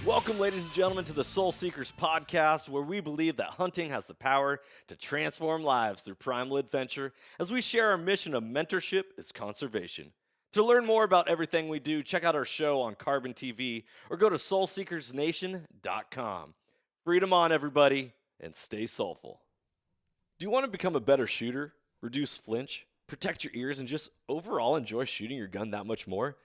Welcome, ladies and gentlemen, to the Soul Seekers podcast, where we believe that hunting has the power to transform lives through primal adventure as we share our mission of mentorship is conservation. To learn more about everything we do, check out our show on Carbon TV or go to soulseekersnation.com. Freedom on, everybody, and stay soulful. Do you want to become a better shooter, reduce flinch, protect your ears, and just overall enjoy shooting your gun that much more?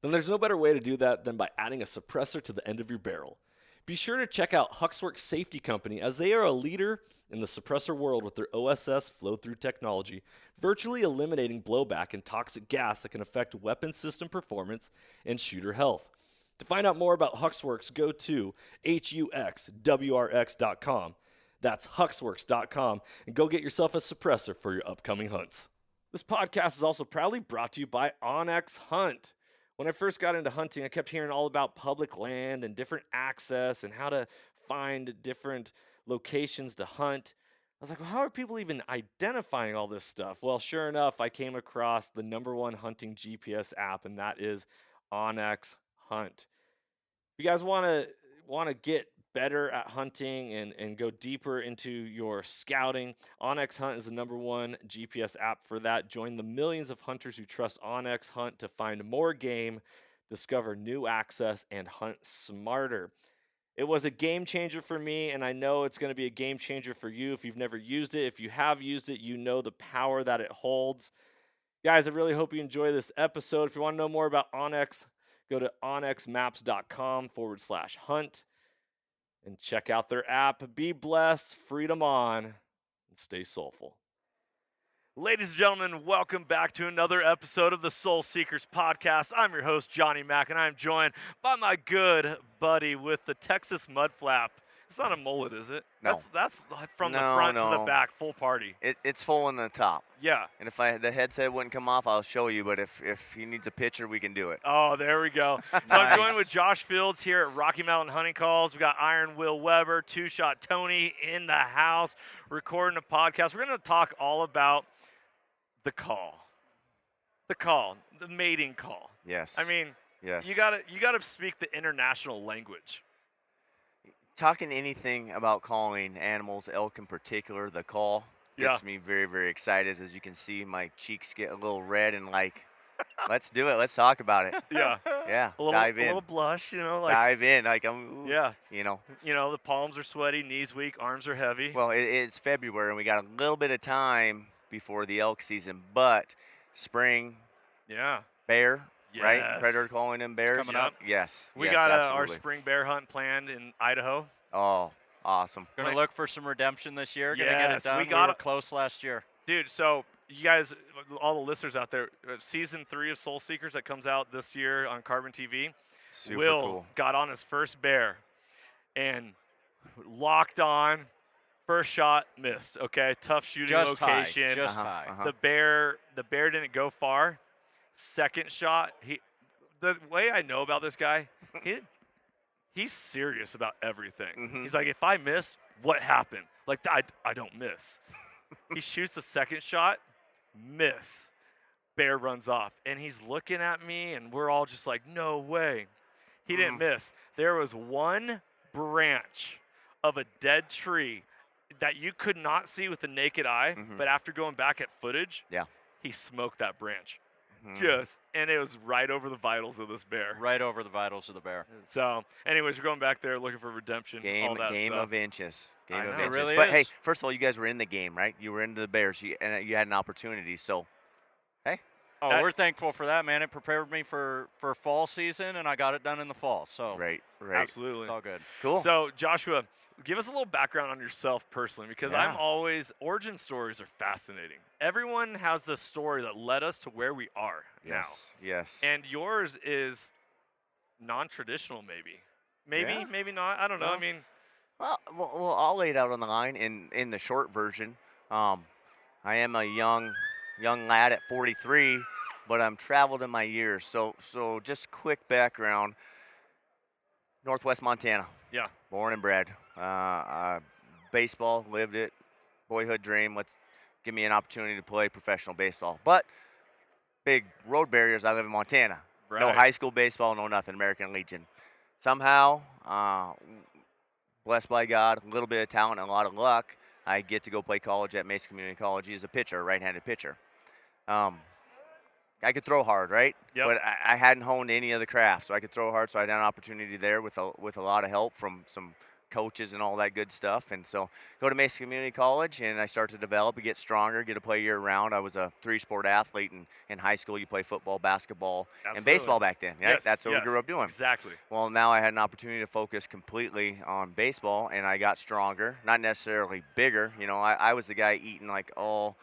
Then there's no better way to do that than by adding a suppressor to the end of your barrel. Be sure to check out Huxwrx Safety Co, as they are a leader in the suppressor world with their OSS Flow-Through Technology, virtually eliminating blowback and toxic gas that can affect weapon system performance and shooter health. To find out more about Huxwrx, go to huxwrx.com. That's huxwrx.com, and go get yourself a suppressor for your upcoming hunts. This podcast is also proudly brought to you by OnX Hunt. When I first got into hunting, I kept hearing all about public land and different access and how to find different locations to hunt. I was like, well, how are people even identifying all this stuff? Well, sure enough, I came across the #1 hunting GPS app, and that is OnX Hunt. If you guys want to get better at hunting and go deeper into your scouting, OnX Hunt is the #1 GPS app for that. Join the millions of hunters who trust OnX Hunt to find more game, discover new access, and hunt smarter. It was a game changer for me, and I know it's going to be a game changer for you if you've never used it. If you have used it, you know the power that it holds. Guys, I really hope you enjoy this episode. If you want to know more about OnX, go to onxmaps.com/hunt. And check out their app. Be blessed, freedom on, and stay soulful. Ladies and gentlemen, welcome back to another episode of the Soul Seekers podcast. I'm your host, Johnny Mack, and I'm joined by my good buddy with the Texas mud flap. It's not a mullet, is it? No. That's from the front to the back, full party. It's full in the top. Yeah. And if the headset wouldn't come off, I'll show you. But if he needs a picture, we can do it. Oh, there we go. So I'm joined with Josh Fields here at Rocky Mountain Hunting Calls. We got Iron Will Weber, Two Shot Tony in the house, recording a podcast. We're going to talk all about the call, the mating call. Yes. I mean, yes. You gotta speak the international language. Talking anything about calling animals, elk in particular, the call gets me very, very excited. As you can see, my cheeks get a little red and like, let's do it. Let's talk about it. Yeah. Yeah. Dive in. A little blush, like. Dive in. Like, I'm, yeah. The palms are sweaty, knees weak, arms are heavy. Well, it's February, and we got a little bit of time before the elk season, but spring. Yeah. Bear. Yes. Right? Predator calling them bears. Coming up. Yes. We got our spring bear hunt planned in Idaho. Oh, awesome. Going to look for some redemption this year. Going to get it done. We were close last year. Dude, so you guys, all the listeners out there, season 3 of Soul Seekers that comes out this year on Carbon TV. Super Will cool. got on his first bear and locked on. First shot missed. Okay, tough shooting location. High. Just high. The bear didn't go far. Second shot, the way I know about this guy, he's serious about everything. Mm-hmm. He's like, if I miss, what happened? Like, I don't miss. He shoots the second shot, miss. Bear runs off, and he's looking at me, and we're all just like, no way. He didn't miss. There was one branch of a dead tree that you could not see with the naked eye, but after going back at footage, he smoked that branch. And it was right over the vitals of this bear. Right over the vitals of the bear. So, anyways, we're going back there looking for redemption. All that game stuff. of inches. Game I of know, inches. it really but is. Hey, first of all, you guys were in the game, right? You were into the Bears, and you had an opportunity. So, hey. Oh, we're thankful for that, man. It prepared me for fall season, and I got it done in the fall. So right. Absolutely. It's all good. Cool. So, Joshua, give us a little background on yourself personally, because origin stories are fascinating. Everyone has the story that led us to where we are now. Yes. And yours is non-traditional, maybe, maybe not. I don't know. Well, I'll lay it out on the line in the short version. I am a young lad at 43, but I'm traveled in my years. So just quick background. Northwest Montana. Yeah. Born and bred. Baseball, lived it. Boyhood dream. Let's give me an opportunity to play professional baseball. But big road barriers. I live in Montana. Right. No high school baseball, no nothing. American Legion. somehow, blessed by God, a little bit of talent and a lot of luck, I get to go play college at Mesa Community College as a pitcher, a right-handed pitcher. I could throw hard, right? Yep. But I hadn't honed any of the craft, so I could throw hard. So I had an opportunity there with a lot of help from some coaches and all that good stuff. And so go to Mesa Community College, and I start to develop and get stronger, get to play year-round. I was a 3-sport athlete. In high school, you play football, basketball, and baseball back then. Right? Yes, That's what yes, we grew up doing. Exactly. Well, now I had an opportunity to focus completely on baseball, and I got stronger, not necessarily bigger. You know, I was the guy eating like all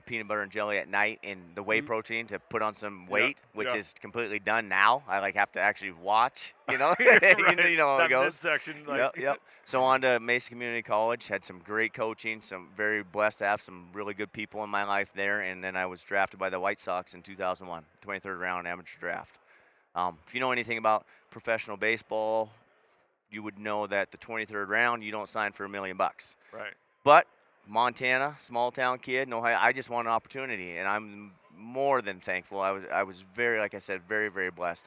peanut butter and jelly at night and the whey protein to put on some weight, which is completely done now. I like have to actually watch, you know, Right. you know how That it goes. midsection, like, Yep. So on to Mesa Community College, had some great coaching, some very blessed to have some really good people in my life there, and then I was drafted by the White Sox in 2001, 23rd round amateur draft. If you know anything about professional baseball, you would know that the 23rd round, you don't sign for $1 million. Right. But Montana, small town kid, no, I just want an opportunity, and I'm more than thankful. I was very, like I said, very, very blessed.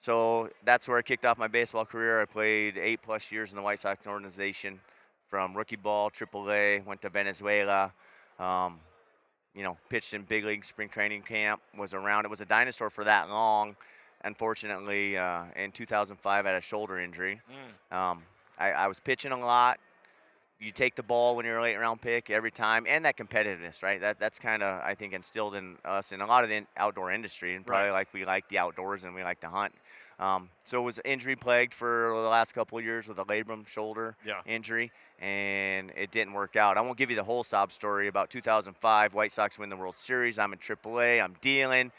So that's where I kicked off my baseball career. I played 8+ years in the White Sox organization, from rookie ball, AAA, went to Venezuela. You know, pitched in big league spring training camp. Was around. It was a dinosaur for that long. Unfortunately, in 2005, I had a shoulder injury. I was pitching a lot. You take the ball when you're a late round pick every time, and that competitiveness, right? That's kind of, I think, instilled in us in a lot of the outdoor industry, and probably like we like the outdoors and we like to hunt. So it was injury plagued for the last couple of years with a labrum shoulder injury, and it didn't work out. I won't give you the whole sob story. About 2005, White Sox win the World Series. I'm in AAA. I'm dealing.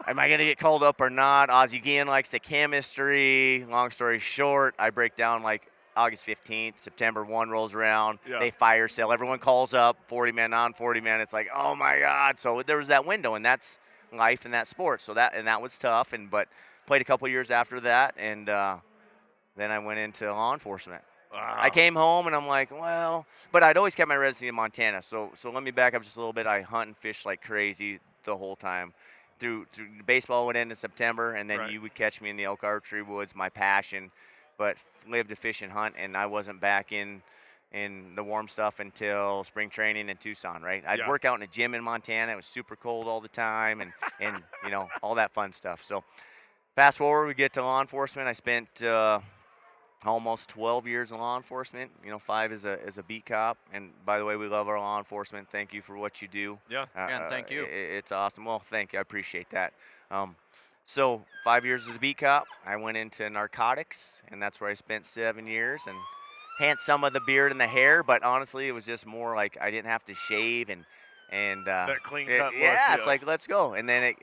Am I going to get called up or not? Ozzie Guillen likes the chemistry. Long story short, I break down like August 15th, September 1 rolls around. They fire sale. Everyone calls up, 40 men on, 40 men. It's like, oh my God. So there was that window, and that's life in that sport. So that was tough. But played a couple years after that, and then I went into law enforcement. Wow. I came home, and I'm like, well, but I'd always kept my residency in Montana. So let me back up just a little bit. I hunt and fish like crazy the whole time. Through baseball would end in September, and then you would catch me in the elk archery woods, my passion. But lived to fish and hunt, and I wasn't back in the warm stuff until spring training in Tucson, right? I'd work out in a gym in Montana. It was super cold all the time, and you know, all that fun stuff. So fast forward, we get to law enforcement. I spent almost 12 years in law enforcement, you know, 5 as a beat cop. And by the way, we love our law enforcement. Thank you for what you do. And thank you. It's awesome. Well, thank you. I appreciate that. So 5 years as a beat cop, I went into narcotics, and that's where I spent 7 years, and hence some of the beard and the hair. But honestly, it was just more like I didn't have to shave and that clean cut look. Yeah, it's like, let's go. And then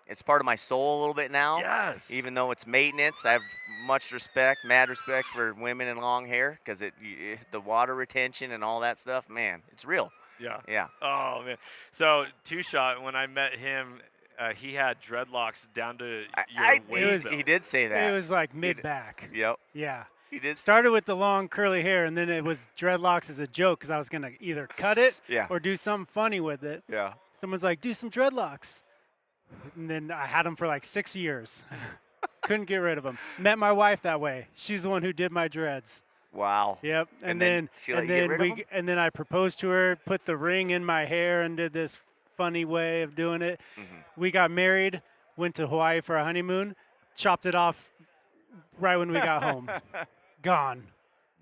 it's part of my soul a little bit now. Yes. Even though it's maintenance, I have much respect, mad respect for women in long hair, because the water retention and all that stuff, man, it's real. Yeah. Oh man. So Two Shot, when I met him, he had dreadlocks down to your waist belt. He did say that. It was like mid-back. Yep. Yeah. He did. Started with the long curly hair, and then it was dreadlocks as a joke because I was going to either cut it or do something funny with it. Yeah. Someone's like, do some dreadlocks. And then I had them for like 6 years. Couldn't get rid of them. Met my wife that way. She's the one who did my dreads. Wow. Yep. And then she let you get rid of them? And then I proposed to her, put the ring in my hair, and did this funny way of doing it. We got married, went to Hawaii for a honeymoon, chopped it off right when we got home. Gone.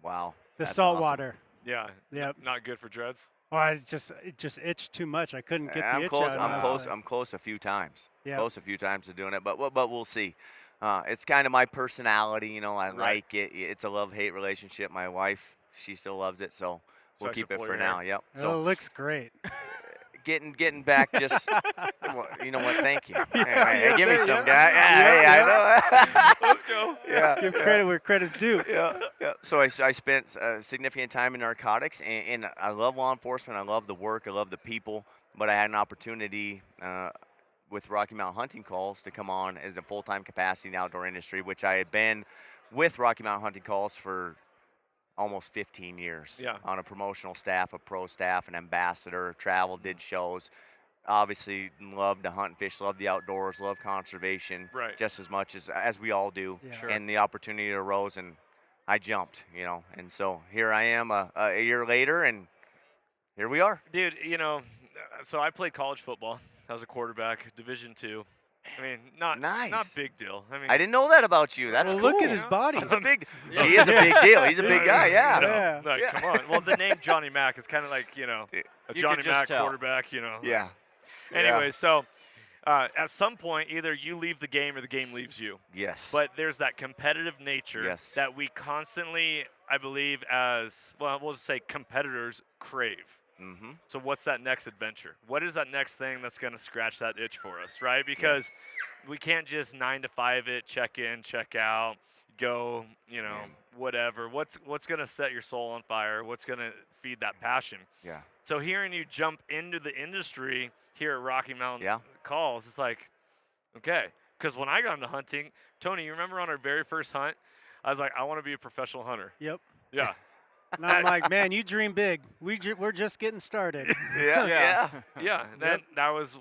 Wow. The That's salt awesome. water. Yeah. Yep. Not good for dreads. Well, it just itched too much. I couldn't get the itch close. out. I'm close a few times. Yep. Close a few times to doing it, but we'll see. It's kind of my personality, you know. I like it. It's a love-hate relationship. My wife, she still loves it, so we'll keep it for now. Yep. So it looks great. Getting back, just you know what? Thank you. Hey, give me some guy. I know. Let's go. Yeah. Give credit where credit's due. Yeah. So I spent significant time in narcotics, and I love law enforcement. I love the work. I love the people. But I had an opportunity with Rocky Mountain Hunting Calls to come on as a full-time capacity in the outdoor industry, which I had been with Rocky Mountain Hunting Calls for almost 15 years on a promotional staff, a pro staff, an ambassador, traveled, did shows. obviously love to hunt and fish, love the outdoors, love conservation Right. just as much as we all do. Yeah. Sure. And the opportunity arose, and I jumped, and so here I am a year later, and here we are. Dude, so I played college football. I was a quarterback, Division II. I mean, not Nice. big deal. I mean, I didn't know that about you. That's Well, cool. look at his body. That's a big. He is a big deal. He's a big guy. Yeah. Yeah. Like, Yeah. come on. Well, the name Johnny Mack is kind of like, a You Johnny could just Mack tell. quarterback, Yeah. Anyway, so at some point, either you leave the game or the game leaves you. Yes. But there's that competitive nature Yes. that we constantly, I believe, we'll just say competitors crave. Mm-hmm. So what's that next adventure? What is that next thing that's going to scratch that itch for us, right? Because we can't just 9 to 5 it, check in, check out, go, whatever. What's going to set your soul on fire? What's going to feed that passion? Yeah. So hearing you jump into the industry here at Rocky Mountain Yeah. Calls, it's like, okay. Because when I got into hunting, Tony, you remember on our very first hunt, I was like, I want to be a professional hunter. Yep. Yeah. And I'm like, man, you dream big. We're just getting started. Yeah. Yeah. Yeah. Then that was,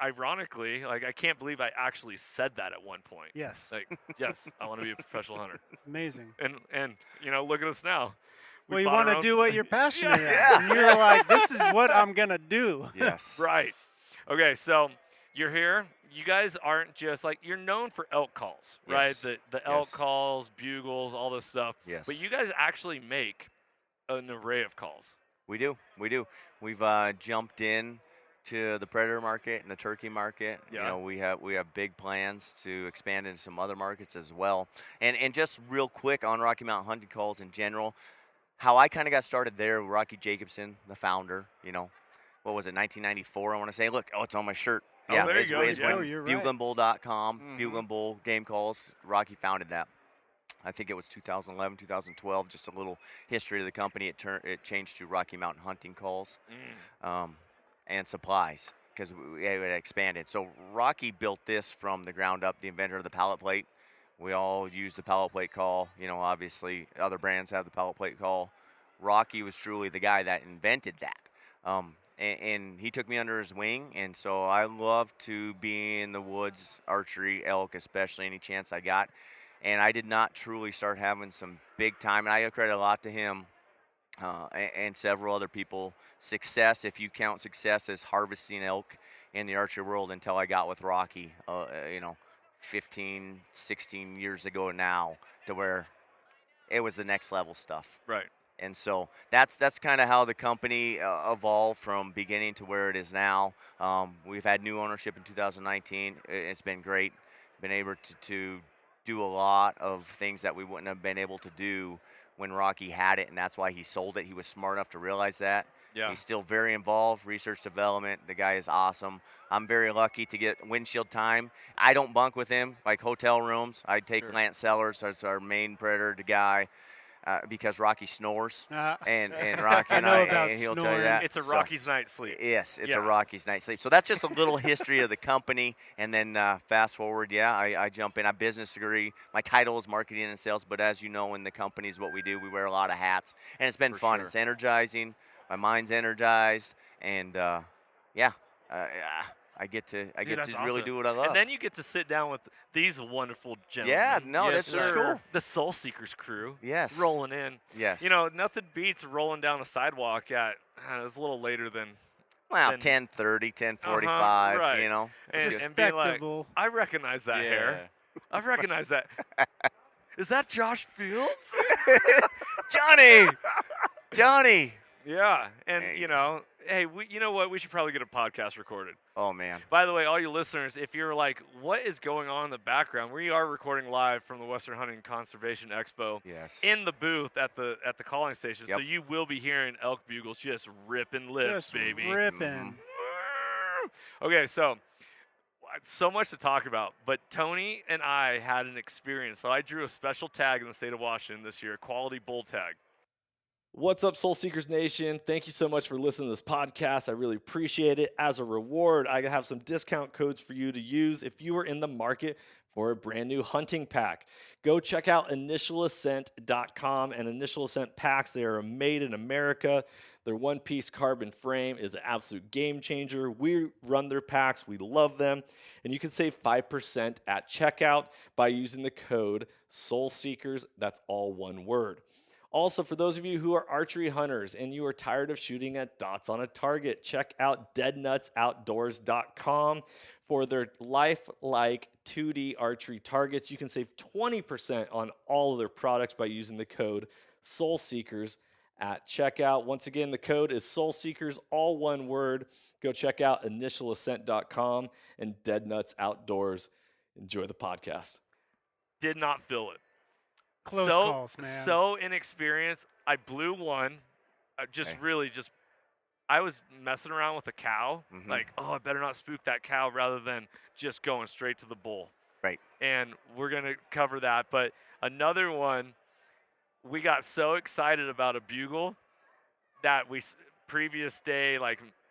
ironically, like, I can't believe I actually said that at one point. Yes. Like, yes, I want to be a professional hunter. Amazing. And look at us now. We Well, you bought our want to own- do what you're passionate Yeah. at. And you're like, this is what I'm going to do. Yes. Right. Okay, so you're here. You guys aren't just like, you're known for elk calls, right? Yes. The elk Yes. calls, bugles, all this stuff. Yes. But you guys actually make an array of calls. We do. We've jumped in to the predator market and the turkey market. Yeah. We have big plans to expand into some other markets as well. And just real quick on Rocky Mountain hunting calls in general, how I kind of got started there, Rocky Jacobson, the founder, what was it, 1994, I want to say. Look, it's on my shirt. Oh, Yeah, there you it's, go, it's yeah. when Oh, you're right. buglandbull.com, Mhm. Bugland Bull Game Calls, Rocky founded that. I think it was 2011, 2012, just a little history of the company. It changed to Rocky Mountain Hunting Calls and supplies because it expanded. So Rocky built this from the ground up, the inventor of the pallet plate. We all use the pallet plate call. Obviously other brands have the pallet plate call. Rocky was truly the guy that invented that. And he took me under his wing, and so I love to be in the woods, archery, elk, especially any chance I got. And I did not truly start having some big time, and I credit a lot to him and several other people. Success, if you count success as harvesting elk in the archery world, until I got with Rocky, 15, 16 years ago now, to where it was the next level stuff. Right. And so that's kind of how the company evolved from beginning to where it is now. We've had new ownership in 2019. It's been great. Been able to do a lot of things that we wouldn't have been able to do when Rocky had it, and that's why he sold it. He was smart enough to realize that. Yeah. He's still very involved, research development. The guy is awesome. I'm very lucky to get windshield time. I don't bunk with him, like hotel rooms. I take Sure. Lance Sellers as our main predator guy. Because Rocky snores, and Rocky and I know about and he'll tell you snoring. that. It's a So- Rocky's night's sleep. Yes, it's Yeah. a Rocky's night's sleep. So that's just a little history of the company, and then fast forward, I jump in. I have a business degree. My title is marketing and sales, but as you know, in the company is what we do. We wear a lot of hats, and it's been For fun. sure. It's energizing. My mind's energized, and I get to Dude, really that's awesome. do what I love. And then you get to sit down with these wonderful gentlemen. Yeah, no, Yes, that's sir. cool. The Soul Seekers crew. Yes. Rolling in. Yes. Nothing beats rolling down a sidewalk at, it was a little later than, well, then- 10:30, 10:45. right. And being like, Respectable. I recognize that hair. I recognize that. Is that Josh Fields? Johnny. Yeah. And, Hey. hey, you know what? We should probably get a podcast recorded. Oh man. By the way, all you listeners, if you're like, what is going on in the background? We are recording live from the Western Hunting Conservation Expo Yes. in the booth at the calling station. So Yep. you will be hearing elk bugles just ripping lips, Just baby. ripping. Okay, so much to talk about, but Tony and I had an experience. So I drew a special tag in the state of Washington this year, quality bull tag. What's up, Soul Seekers Nation? Thank you so much for listening to this podcast. I really appreciate it. As a reward, I have some discount codes for you to use if you are in the market for a brand new hunting pack. Go check out initialascent.com and Initial Ascent packs. They are made in America. Their one-piece carbon frame is an absolute game changer. We run their packs. We love them. And you can save 5% at checkout by using the code SOULSEEKERS. That's all one word. Also, for those of you who are archery hunters and you are tired of shooting at dots on a target, check out deadnutsoutdoors.com for their lifelike 2D archery targets. You can save 20% on all of their products by using the code SOULSEEKERS at checkout. Once again, the code is SOULSEEKERS, all one word. Go check out initialascent.com and Dead Nuts Outdoors. Enjoy the podcast. Did not feel it. Close calls, man. So inexperienced. I blew one. I was messing around with a cow. Like, I better not spook that cow rather than just going straight to the bull. Right. And we're going to cover that. But another one, we got so excited about a bugle that we previous day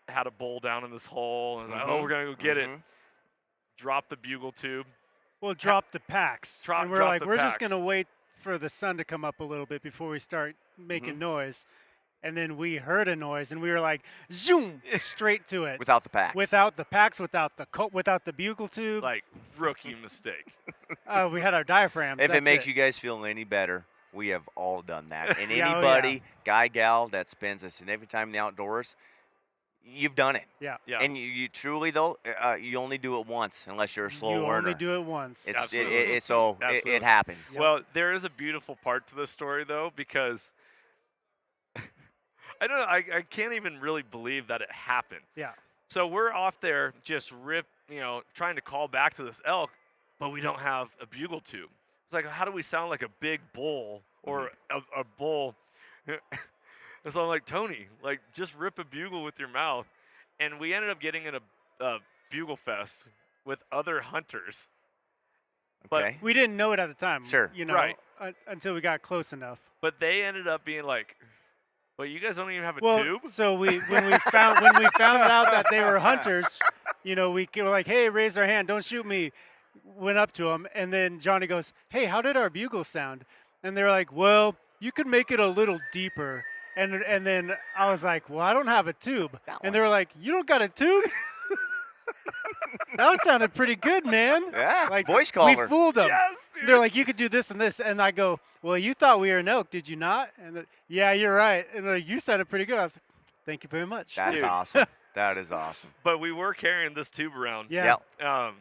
had a bull down in this hole and we're going to go get it. Drop the bugle tube. Well, drop the packs. And we're drop like, the we're just packs. going to wait for the sun to come up a little bit before we start making noise. And then we heard a noise, and we were like, zoom, straight to it. Without the packs. Without the packs, without the bugle tube. Like, rookie mistake. We had our diaphragms. If it that's makes you guys feel any better, we have all done that. And Yeah, anybody, guy, gal, that spends a significant time in the outdoors, you've done it. Yeah. And you truly, though, you only do it once unless you're a slow You learner. only do it once. Absolutely. It happens. Yep. Well, there is a beautiful part to this story, though, because I don't know. I can't even really believe that it happened. Yeah. So we're off there just trying to call back to this elk, but we don't have a bugle tube. It's like, how do we sound like a big bull or a bull? And so I'm like, Tony, just rip a bugle with your mouth. And we ended up getting in a bugle fest with other hunters. Okay. We didn't know it at the time. Sure. Right. Until we got close enough. But they ended up being like, well, you guys don't even have a tube? So when we found out that they were hunters, we were like, hey, raise our hand, don't shoot me. Went up to them, and then Johnny goes, hey, how did our bugle sound? And they were like, well, you could make it a little deeper. And then I was like, well, I don't have a tube. And they were like, you don't got a tube? That sounded pretty good, man. Yeah, voice caller. We fooled them. Yes, dude. They're like, you could do this and this. And I go, well, you thought we were an elk, did you not? And yeah, you're right. And they're like, you sounded pretty good. I was like, thank you very much. That's Dude. awesome. That is awesome. But we were carrying this tube around. Yeah. Yep.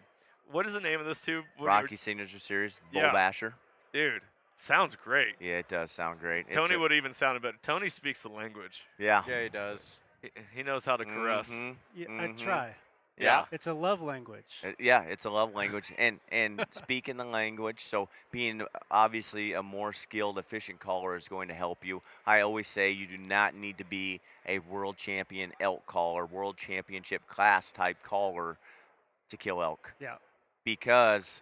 What is the name of this tube? Rocky Signature Series, Bull Yeah. Basher. Dude, sounds great. Yeah, it does sound great. Tony would even sound better. Tony speaks the language. Yeah. Yeah, he does. He knows how to caress. Yeah, I try. Yeah. It's a love language. Yeah, it's a love language. And speaking the language, so being obviously a more skilled, efficient caller is going to help you. I always say you do not need to be a world champion elk caller, world championship class type caller to kill elk. Yeah. Because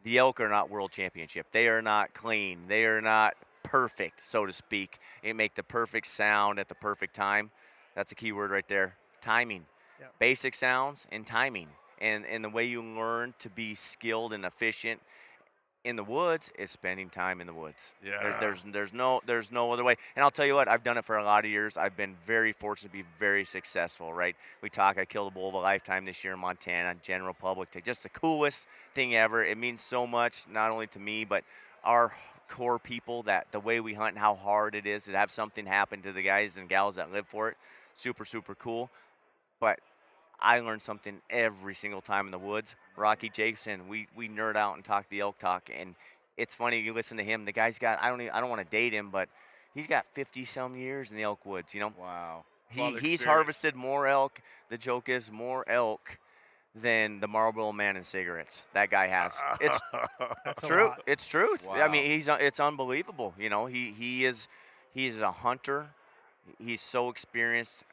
the elk are not world championship. They are not clean. They are not perfect, so to speak. They make the perfect sound at the perfect time. That's a key word right there. Timing. Yeah. Basic sounds and timing. And the way you learn to be skilled and efficient in the woods is spending time in the woods. Yeah. There's no other way. And I'll tell you what, I've done it for a lot of years. I've been very fortunate to be very successful, right? I killed a bull of a lifetime this year in Montana, general public. Just the coolest thing ever. It means so much, not only to me, but our core people, that the way we hunt and how hard it is to have something happen to the guys and gals that live for it. Super, super cool. But I learn something every single time in the woods. Rocky Jason, we nerd out and talk the elk talk, and it's funny, you listen to him. The guy's got, I don't want to date him, but he's got 50-some years in the elk woods, Wow. He's harvested more elk. The joke is more elk than the Marlboro Man and cigarettes. That guy has. It's That's true. A lot. It's truth. I Wow. mean, it's unbelievable. He's a hunter. He's so experienced.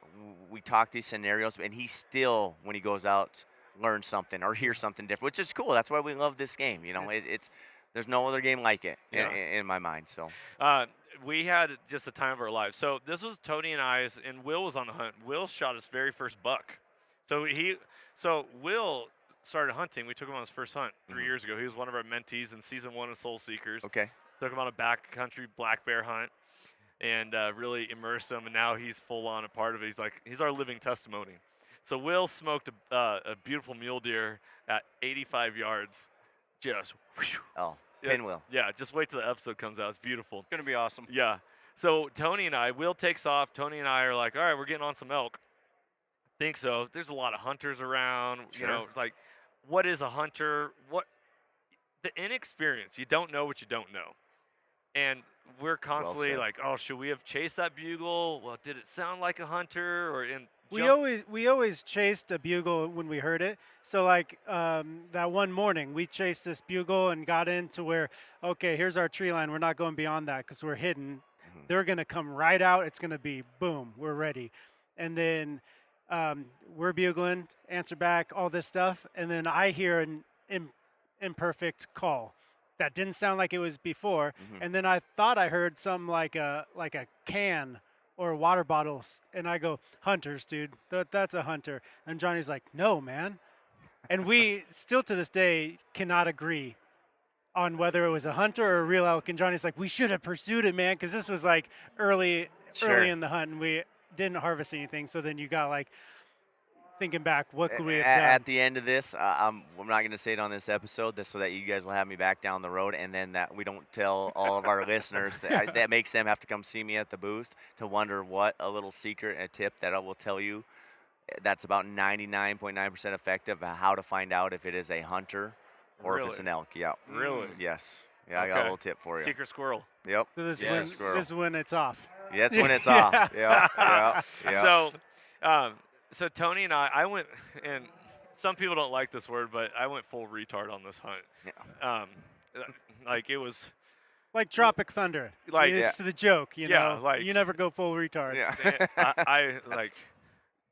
We talk these scenarios, and he still, when he goes out, learns something or hears something different, which is cool. That's why we love this game. It's there's no other game like it in my mind. So We had just the time of our lives. So this was Tony and I's, and Will was on the hunt. Will shot his very first buck. So Will started hunting. We took him on his first hunt 3 years ago. He was one of our mentees in season 1 of Soul Seekers. okay. Took him on a backcountry black bear hunt. and really immersed him. And now he's full on a part of it. He's our living testimony. So Will smoked a beautiful mule deer at 85 yards. Just whew. Oh, Yeah, pinwheel. Yeah, just wait till the episode comes out. It's beautiful. Gonna be awesome. Yeah. So Will takes off. Tony and I are like, all right, we're getting on some elk. Think so. There's a lot of hunters around. Sure. You know, like, what is a hunter? The inexperience. You don't know what you don't know. And we're constantly said. like, oh, should we have chased that bugle? Well, did it sound like a hunter? We always chased a bugle when we heard it. So like that one morning, we chased this bugle and got into where, okay, here's our tree line. We're not going beyond that because we're hidden. Mhm. They're gonna come right out. It's gonna be boom. We're ready. And then we're bugling, answer back, all this stuff, and then I hear an imperfect call that didn't sound like it was before. Mhm. And then I thought I heard some like a can or water bottles, and I go, hunters, dude, that's a hunter. And Johnny's like, no, man. And we still to this day cannot agree on whether it was a hunter or a real elk. And Johnny's like, we should have pursued it, man, because this was like early Sure. in the hunt, and we didn't harvest anything. So then you got like thinking back, what could we have At done? the end of this, I'm not going to say it on this episode, so that you guys will have me back down the road, and then that we don't tell all of our listeners that makes them have to come see me at the booth to wonder what a little secret and a tip that I will tell you. That's about 99.9% effective of how to find out if it is a hunter or if it's Really? an elk. Yeah. Really? Yes. Yeah, I got a Okay. little tip for you. Secret squirrel. Yep. So this, Yeah, when, squirrel. this is when it's off. Yeah, that's when it's off. Yeah. So Tony and I went, and some people don't like this word, but I went full retard on this hunt. Yeah. Like it was, Like Tropic Thunder. Like- it's the joke, you Yeah, know. like- you never go full retard. Yeah. I like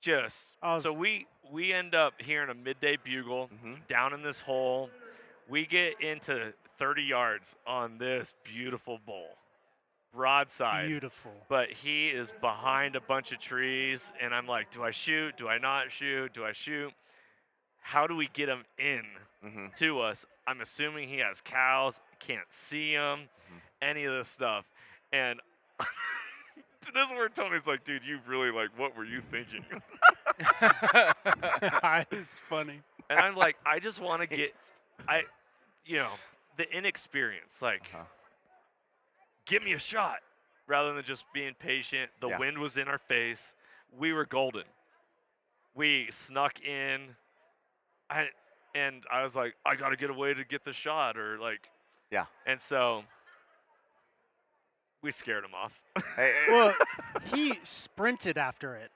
just. I was- So we end up hearing a midday bugle Mhm. down in this hole. We get into 30 yards on this beautiful bull, broadside. Beautiful. But he is behind a bunch of trees, and I'm like, do I shoot? Do I not shoot? Do I shoot? How do we get him in Mhm. to us? I'm assuming he has cows. Can't see him. Any of this stuff. And this is where Tony's like, dude, you really like, what were you thinking? It's funny. And I'm like, I just want to get, the inexperience. Like, Uh-huh. give me a shot rather than just being patient. The Yeah. wind was in our face. We were golden. We snuck in. And I was like, I got to get away to get the shot, or like. Yeah. And so we scared him off. Hey, Well, he sprinted after it,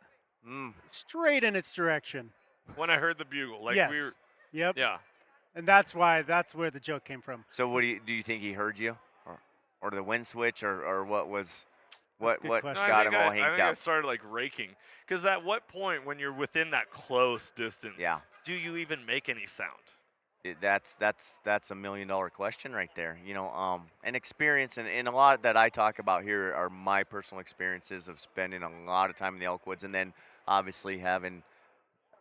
mm. straight in its direction. When I heard the bugle, like yes. we were, Yep. yeah. And that's where the joke came from. So what do you think he heard you, or the wind switch, or what was, what good what question. got him all I hanged think I up? started like raking, because at what point when you're within that close distance, Yeah. do you even make any sound? That's $1 million question right there. And experience, and a lot that I talk about here are my personal experiences of spending a lot of time in the elk woods, and then obviously having,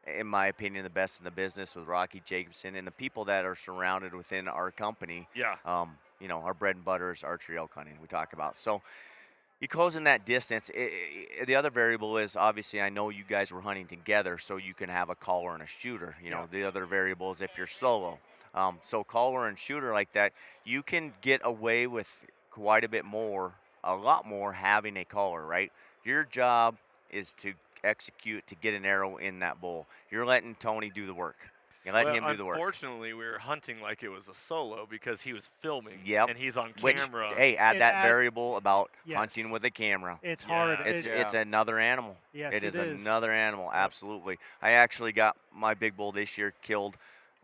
in my opinion, the best in the business with Rocky Jacobson and the people that are surrounded within our company. Yeah. Our bread and butter is archery elk hunting. We talk about so. You close in that distance. The other variable is obviously I know you guys were hunting together, so you can have a caller and a shooter. The other variable is if you're solo. So caller and shooter like that, you can get away with quite a lot more having a caller, right? Your job is to execute, to get an arrow in that bull. You're letting Tony do the work. You're letting him do the work. Unfortunately, we were hunting like it was a solo because he was filming. Yep. And he's on Which, camera. hey, add It that add- variable about Yes. hunting with a camera. It's Yeah. hard. It's another animal. Yes, it is it is. another animal, absolutely. I actually got my big bull this year killed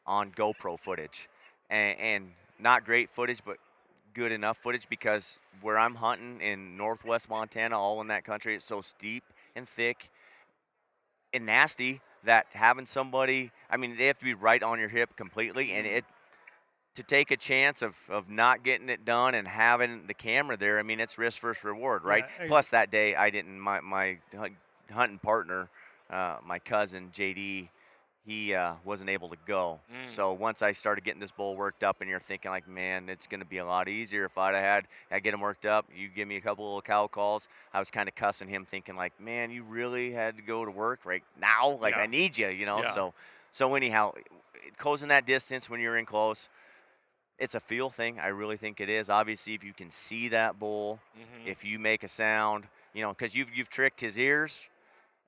on GoPro footage. And not great footage, but good enough footage because where I'm hunting in northwest Montana, all in that country, it's so steep and thick and nasty that having somebody, they have to be right on your hip completely, and to take a chance of not getting it done and having the camera there, it's risk versus reward, right? Yeah, Plus that day I didn't, my hunting partner, my cousin JD, he wasn't able to go. So once I started getting this bull worked up, and you're thinking like, man, it's going to be a lot easier if I get him worked up. You give me a couple little cow calls. I was kind of cussing him, thinking like, man, you really had to go to work right now. Like I need you, you know. Yeah. So anyhow, closing that distance when you're in close, it's a feel thing. I really think it is. Obviously, if you can see that bull, if you make a sound, you know, because you've tricked his ears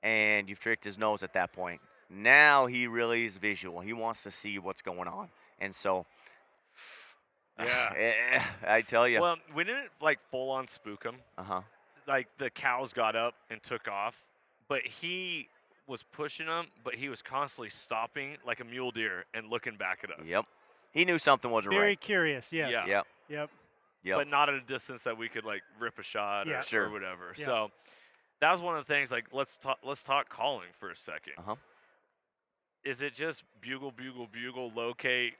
and you've tricked his nose at that point. Now he really is visual. He wants to see what's going on. And so, Yeah. I tell you. Well, we didn't like full on spook him. Like the cows got up and took off, but he was pushing them, but he was constantly stopping like a mule deer and looking back at us. Yep. He knew something wasn't Very right. curious, yes. Yeah. Yep. But not at a distance that we could like rip a shot Yeah. or whatever. Yeah. So that was one of the things. Like let's talk calling for a second. Is it just bugle, locate,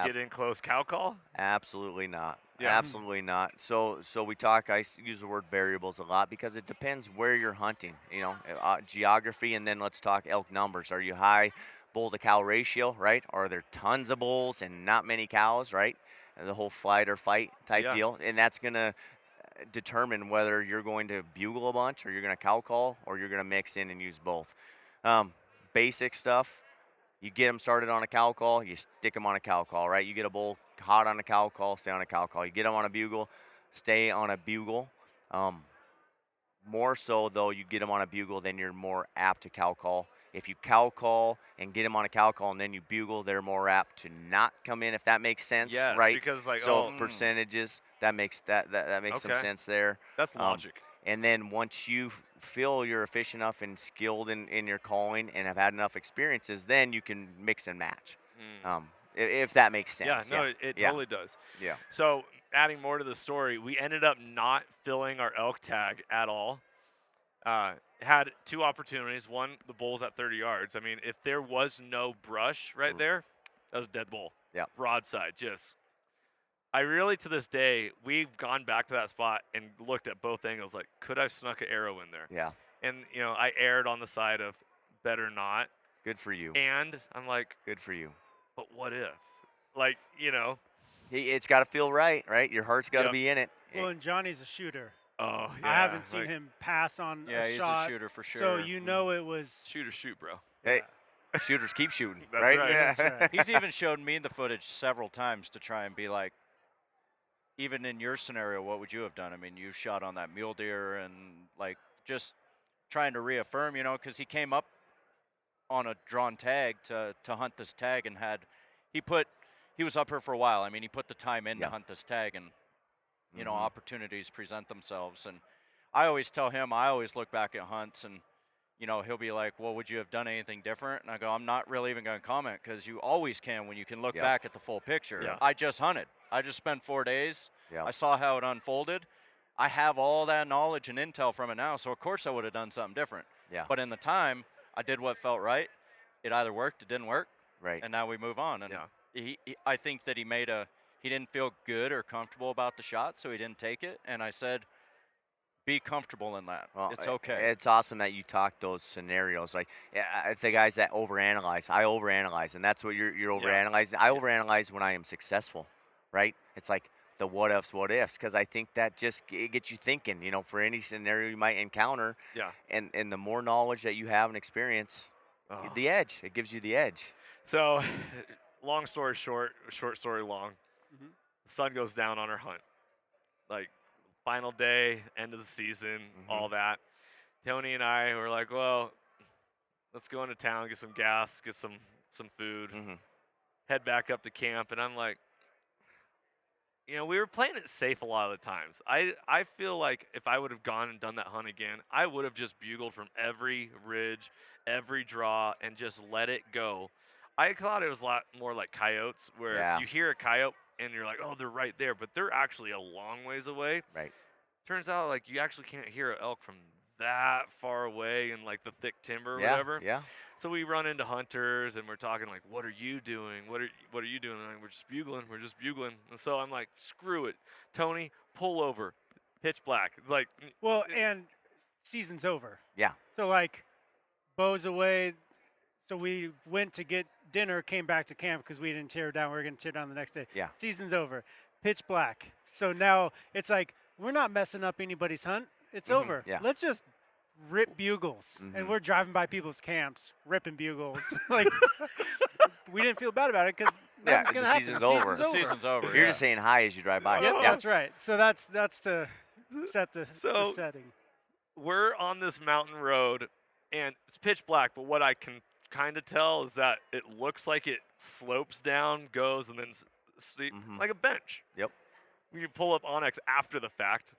get in close, cow call? Absolutely not. Yeah. Absolutely not. So we talk. I use the word variables a lot because it depends where you're hunting. You know, geography, and then let's talk elk numbers. Are you high bull to cow ratio, right? Are there tons of bulls and not many cows, right? The whole flight or fight type deal, and that's gonna determine whether you're going to bugle a bunch or you're gonna cow call or you're gonna mix in and use both. Basic stuff. You get them started on a cow call, you stick them on a cow call, right? You get a bull hot on a cow call, stay on a cow call. You get them on a bugle, stay on a bugle. More so, though, you get them on a bugle, then you're more apt to cow call. If you cow call and get them on a cow call and then you bugle, they're more apt to not come in, if that makes sense, right? Because like Percentages, that makes some sense there. That's logic. And then once you feel you're efficient enough and skilled in your calling and have had enough experiences, then you can mix and match. If that makes sense. Yeah, no, it totally does. Yeah. So adding more to the story, we ended up not filling our elk tag at all. Had two opportunities. One, the bull's at 30 yards. I mean, if there was no brush right there, that was a dead bull. Yeah. Broadside, just. I really, to this day, we've gone back to that spot and looked at both angles. Like, could I have snuck an arrow in there? Yeah. And, you know, I erred on the side of better not. Good for you. And I'm like, good for you. But what if? Like, you know. It's got to feel right? Your heart's got to be in it. Well, and Johnny's a shooter. Oh, yeah. I haven't seen him pass on a he's shot. a shooter for sure. So you know it was. Shoot, bro. Hey, shooters keep shooting, That's right? right. Yeah. That's right. He's even showed me the footage several times to try and be like, even in your scenario, what would you have done? I mean, you shot on that mule deer and like just trying to reaffirm, you know, because he came up on a drawn tag to hunt this tag and he was up here for a while. I mean, he put the time in to hunt this tag, and you know, opportunities present themselves. And I always tell him, I always look back at hunts, and you know, he'll be like, well, would you have done anything different? And I go, I'm not really even going to comment, because you always can when you can look back at the full picture. Yeah. I just hunted. I just spent 4 days. Yeah. I saw how it unfolded. I have all that knowledge and intel from it now, so of course I would have done something different. Yeah. But in the time, I did what felt right. It either worked, it didn't work, Right. and now we move on. And I think that he didn't feel good or comfortable about the shot, so he didn't take it. And I said, be comfortable in that. Well, it's okay. It's awesome that you talk those scenarios. Like, it's the guys that overanalyze. I overanalyze, and that's what you're overanalyzing. I overanalyze when I am successful, right? It's like the what ifs, because I think that just it gets you thinking, you know, for any scenario you might encounter. Yeah. And the more knowledge that you have and experience, the edge. It gives you the edge. So, long story short story long. The sun goes down on our hunt. Like, final day, end of the season, all that. Tony and I were like, well, let's go into town, get some gas, get some food, head back up to camp. And I'm like, you know, we were playing it safe a lot of the times. I feel like if I would have gone and done that hunt again, I would have just bugled from every ridge, every draw, and just let it go. I thought it was a lot more like coyotes, where you hear a coyote and you're like, oh, they're right there, but they're actually a long ways away. Right. Turns out, like, you actually can't hear an elk from that far away in, like, the thick timber or whatever. Yeah. So we run into hunters, and we're talking, like, what are you doing? What are you doing? And we're just bugling. And so I'm like, screw it. Tony, pull over. Pitch black. Like, Well, and season's over. Yeah. So, like, bow's away, So we went to get dinner, came back to camp because we didn't tear down. We were going to tear down the next day. Yeah. Season's over. Pitch black. So now it's like, we're not messing up anybody's hunt. It's over. Yeah. Let's just rip bugles. And Mhm. we're driving by people's camps, ripping bugles. Like, we didn't feel bad about it because Yeah, nothing's going the to happen. season's The over. The season's over. You're yeah. just saying hi as you drive by. Yep, Oh. Yeah. that's right. So that's to set the So- setting. We're on this mountain road, and it's pitch black. But what I can kind of tell is that it looks like it slopes down, goes, and then Mhm. like a bench. Yep. We can pull up Onyx after the fact.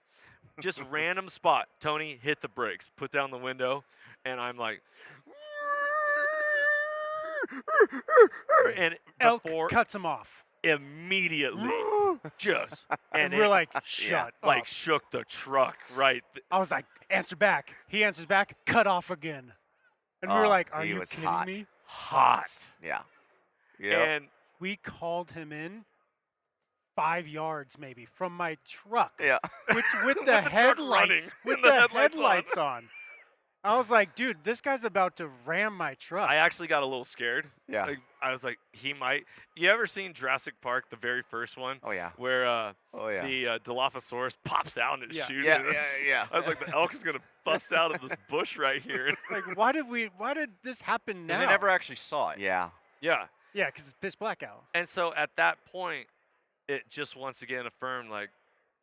Just random spot. Tony, hit the brakes, put down the window, and I'm like, and Elk before cuts him off. immediately, just And and we're it, like, shut like up. shook the truck right. I was like, answer back. He answers back, cut off again. And we were Oh, like, are he you was kidding hot. me? Hot. Yeah. Yeah. And We called him in 5 yards maybe from my truck, Yeah. which with With the the truck running headlights, with and the the headlights on. headlights on. I was like, dude, this guy's about to ram my truck. I actually got a little scared. Yeah. Like, I was like, he might. You ever seen Jurassic Park, the very first one, Oh yeah. where Oh yeah. the Dilophosaurus pops out and it Yeah. shoots? Yeah. and Yeah. Yeah. I was like, the elk is gonna bust out of this bush right here. like, why did this happen now? Because they never actually saw it. Yeah. Yeah. Yeah, because it's pitch black out. And so at that point, it just once again affirmed, like,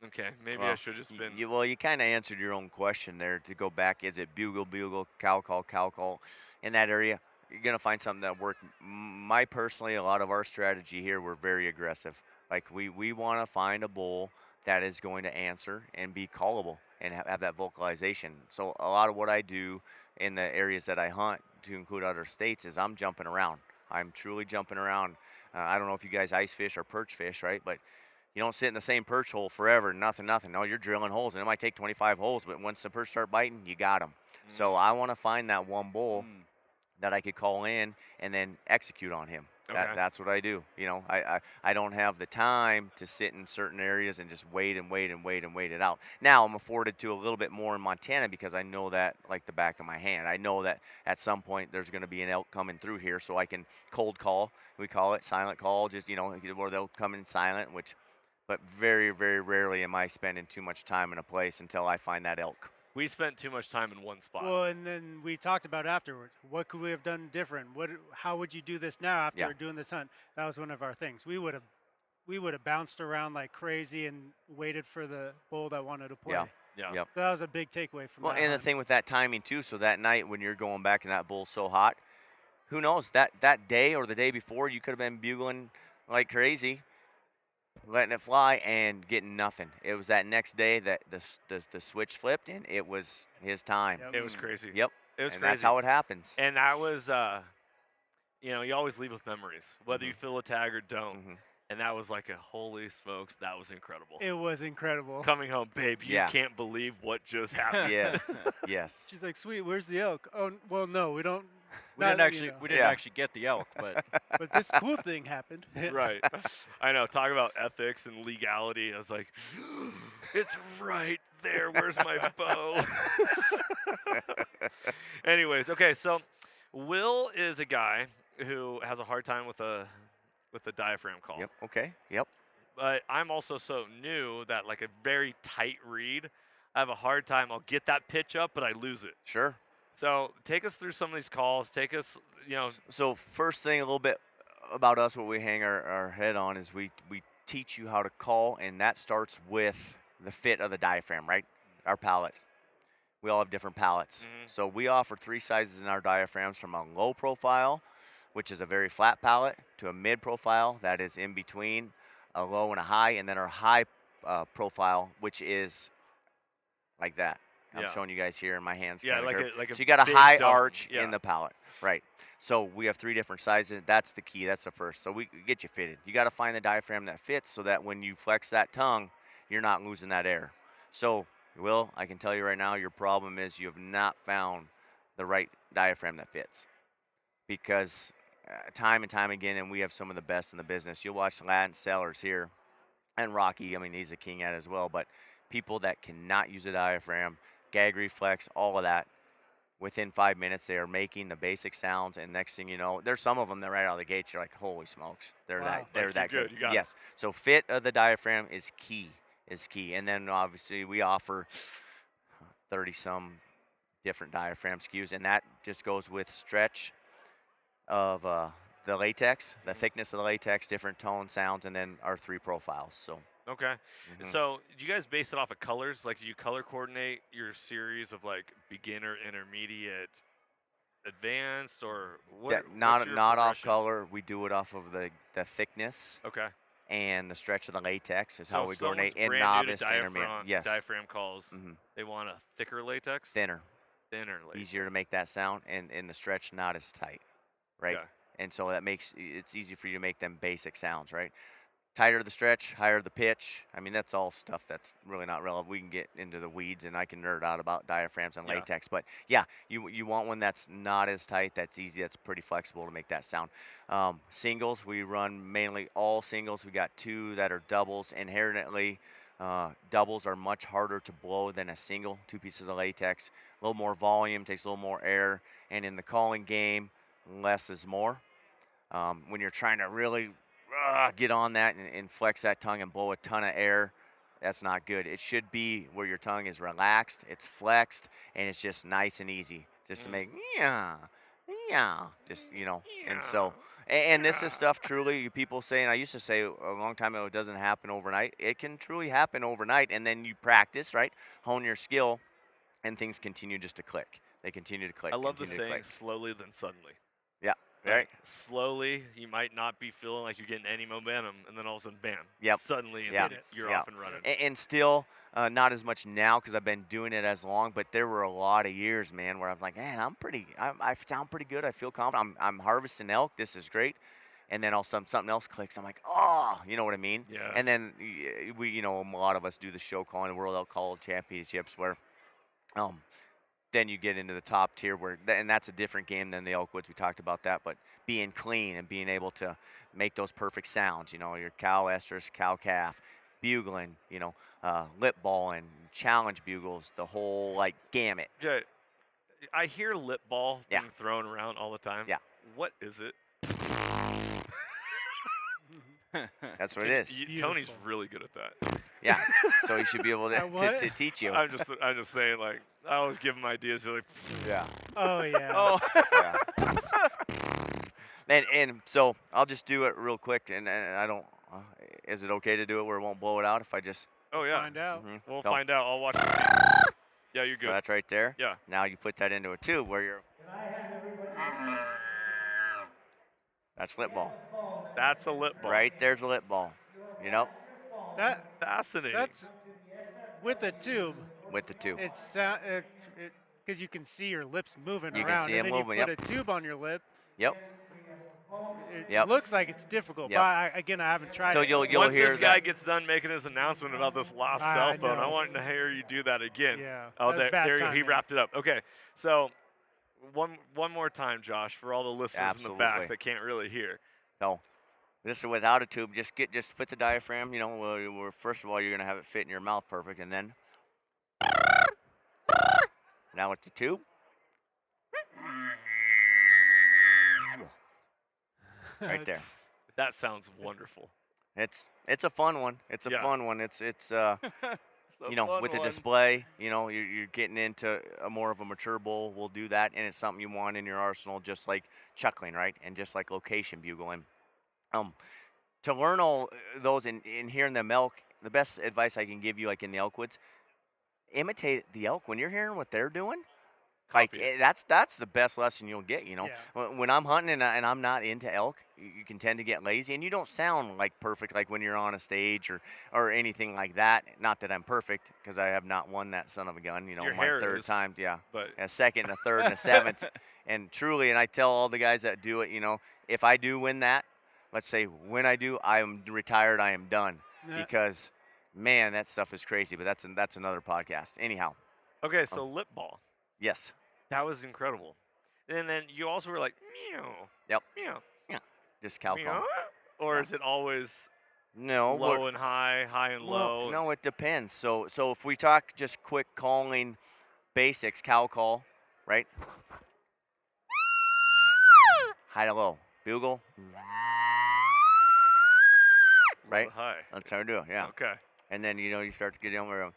okay, maybe I Well, should have just been. You kind of answered your own question there. To go back, is it bugle, cow call? In that area, you're gonna find something that worked. My personally, a lot of our strategy here, we're very aggressive. Like we want to find a bull that is going to answer and be callable and have that vocalization. So a lot of what I do in the areas that I hunt, to include other states, is I'm jumping around. I'm truly jumping around. I don't know if you guys ice fish or perch fish, right? But you don't sit in the same perch hole forever, nothing. No, you're drilling holes, and it might take 25 holes, but once the perch start biting, you got them. So I want to find that one bull that I could call in and then execute on him. Okay. That's what I do. You know, I don't have the time to sit in certain areas and just wait it out. Now I'm afforded to a little bit more in Montana because I know that like the back of my hand. I know that at some point there's going to be an elk coming through here, so I can cold call. We call it silent call, just where they'll come in silent, but very, very rarely am I spending too much time in a place until I find that elk. We spent too much time in one spot. Well, and then we talked about afterwards. What could we have done different? How would you do this now after Yeah. doing this hunt? That was one of our things. We would have bounced around like crazy and waited for the bull that wanted to play. Yeah. yeah. Yep. So that was a big takeaway from Well, that and the hunt. thing with that timing too, so that night when you're going back and that bull's so hot, who knows, that day or the day before you could have been bugling like crazy, letting it fly and getting nothing. It was that next day that the switch flipped and it was his time. Yep. It was crazy. Yep. It was And crazy. that's how it happens. And that was, you always leave with memories, whether you feel a tag or don't. Mhm. And that was like a holy smokes, that was incredible. It was incredible. Coming home, babe, you Yeah. can't believe what just happened. Yes. Yes. She's like, "Sweet, where's the elk?" Oh, well, no, we don't. We not, didn't you actually know. we didn't Yeah. actually get the elk, but But this cool thing happened. Right. I know. Talk about ethics and legality. I was like, it's right there. Where's my bow? Anyways, okay. So Will is a guy who has a hard time with a diaphragm call. Yep. Okay. Yep. But I'm also so new that like a very tight read, I have a hard time. I'll get that pitch up, but I lose it. Sure. So take us through some of these calls. Take us, So first thing, a little bit about us, what we hang our head on is we teach you how to call, and that starts with the fit of the diaphragm, right? Our palate. We all have different palates. Mhm. So we offer 3 sizes in our diaphragms, from a low profile, which is a very flat palate, to a mid profile that is in between a low and a high, and then our high profile, which is like that. I'm Yeah. showing you guys here in my hands. Yeah, kinda like curved. a like a So you got a big high dome. arch Yeah. in the palate, right? So we have 3 different sizes. That's the key. That's the first. So we get you fitted. You got to find the diaphragm that fits, so that when you flex that tongue, you're not losing that air. So, Will, I can tell you right now, your problem is you have not found the right diaphragm that fits. Because time and time again, and we have some of the best in the business. You'll watch Latin sellers here, and Rocky. I mean, he's a king at it as well. But people that cannot use a diaphragm, gag reflex, all of that, within 5 minutes, they are making the basic sounds, and next thing you know, there's some of them that right out of the gates, you're like, holy smokes, they're Wow. they're Like, that you're good. good, you got it. Yes. So fit of the diaphragm is key, and then obviously we offer 30 some different diaphragm SKUs, and that just goes with stretch of the latex, the thickness of the latex, different tone sounds, and then our 3 profiles. So. Okay. Mhm. So, do you guys base it off of colors? Like, do you color coordinate your series of like beginner, intermediate, advanced, or what? That- what's not your not off progression? color. We do it off of the thickness Okay. and the stretch of the latex is So how if we someone's coordinate in brand new novice to to intermediate. Yes. diaphragm calls, Mhm. they want a thicker latex, Thinner, thinner latex. easier to make that sound, and the stretch not as tight, right? Okay. And so that makes it's easy for you to make them basic sounds, right? Tighter the stretch, higher the pitch. I mean, that's all stuff that's really not relevant. We can get into the weeds, and I can nerd out about diaphragms and Yeah. latex. But yeah, you want one that's not as tight, that's easy, that's pretty flexible to make that sound. Singles, we run mainly all singles. We got 2 that are doubles. Inherently, doubles are much harder to blow than a single. 2 pieces of latex, a little more volume, takes a little more air. And in the calling game, less is more. When you're trying to really get on that and flex that tongue and blow a ton of air, that's not good. It should be where your tongue is relaxed, it's flexed, and it's just nice and easy, just to make just And so, and this is stuff truly people say, and I used to say a long time ago, it doesn't happen overnight. It can truly happen overnight, and then you practice, right? Hone your skill, and things continue just to click. They continue to click. I love the continue to saying, click. slowly then suddenly. Yeah. Like, Right. slowly, you might not be feeling like you're getting any momentum, and then all of a sudden, bam. Yep. Suddenly, and Yeah. then you're Yeah. off and running. And still, not as much now because I've been doing it as long. But there were a lot of years, man, where I was like, man, I sound pretty good. I feel confident. I'm harvesting elk. This is great. And then all of a sudden something else clicks. I'm like, oh, you know what I mean? Yes. And then we, a lot of us do the show calling the World Elk Call Championships where, then you get into the top tier and that's a different game than the Elkwoods. We talked about that, but being clean and being able to make those perfect sounds, your cow estrus, cow calf, bugling, lip balling, challenge bugles, the whole gamut. Okay. I hear lip ball Yeah. being thrown around all the time. Yeah. What is it? That's what it is. Tony's Beautiful. really good at that. Yeah. So he should be able At what? to teach you. I'm just saying, like, I always give him ideas. They're like, Yeah. Oh yeah. oh, Yeah. And so I'll just do it real quick, and I don't. Is it okay to do it where it won't blow it out if I just? oh yeah. Find out. Mhm. We'll So- find out. I'll watch. Yeah, you're So good. that's right there. Yeah. Now you put that into a tube where you're. That's lip ball. That's a lip ball. Right there's a lip ball. That Fascinating. that's with a tube. With the tube. It's because you can see your lips moving You can around, see and 'em then moving, you yep. put a tube on your lip. Yep. It Yep. looks like it's difficult, Yep. but I haven't tried So it. you'll Once hear this guy that. gets done making his announcement about this lost I cell phone, I know. want to hear you do that again. Yeah, Oh, that was bad he timing. wrapped it up. Okay, so one more time, Josh, for all the listeners in the back Absolutely. that can't really hear. No. This is without a tube. Just put the diaphragm. First of all, you're gonna have it fit in your mouth perfect, and then now with the tube. Right there. That sounds wonderful. It's a fun one. It's a Yeah. fun one. It's It's a fun with the one. display, you're getting into a more of a mature bull. We'll do that, and it's something you want in your arsenal, just like chuckling, right? And just like location bugling. To learn all those and hearing them elk, the best advice I can give you, like in the Elkwoods, imitate the elk when you're hearing what they're doing. Like Copy it. that's the best lesson you'll get. Yeah. When I'm hunting and I'm not into elk, you can tend to get lazy, and you don't sound like perfect like when you're on a stage or anything like that. Not that I'm perfect, because I have not won that son of a gun. Your my hair third is. time, yeah, But a second, a third, and a seventh, and truly, and I tell all the guys that do it, if I do win that, let's say when I do, I am retired, I am done, Yeah. because man, that stuff is crazy. But that's another podcast. Anyhow, okay, so lip ball. yes. That was incredible. And then you also were like, meow. Yep. Meow. Just cow Meow. call. Or Yeah. is it always No, we're- low and high, high and low? No, it depends. So if we talk just quick calling basics, cow call, right? High to low. Bugle. Right? Hi. That's how we do it, yeah. Okay. And then, you start to get in where,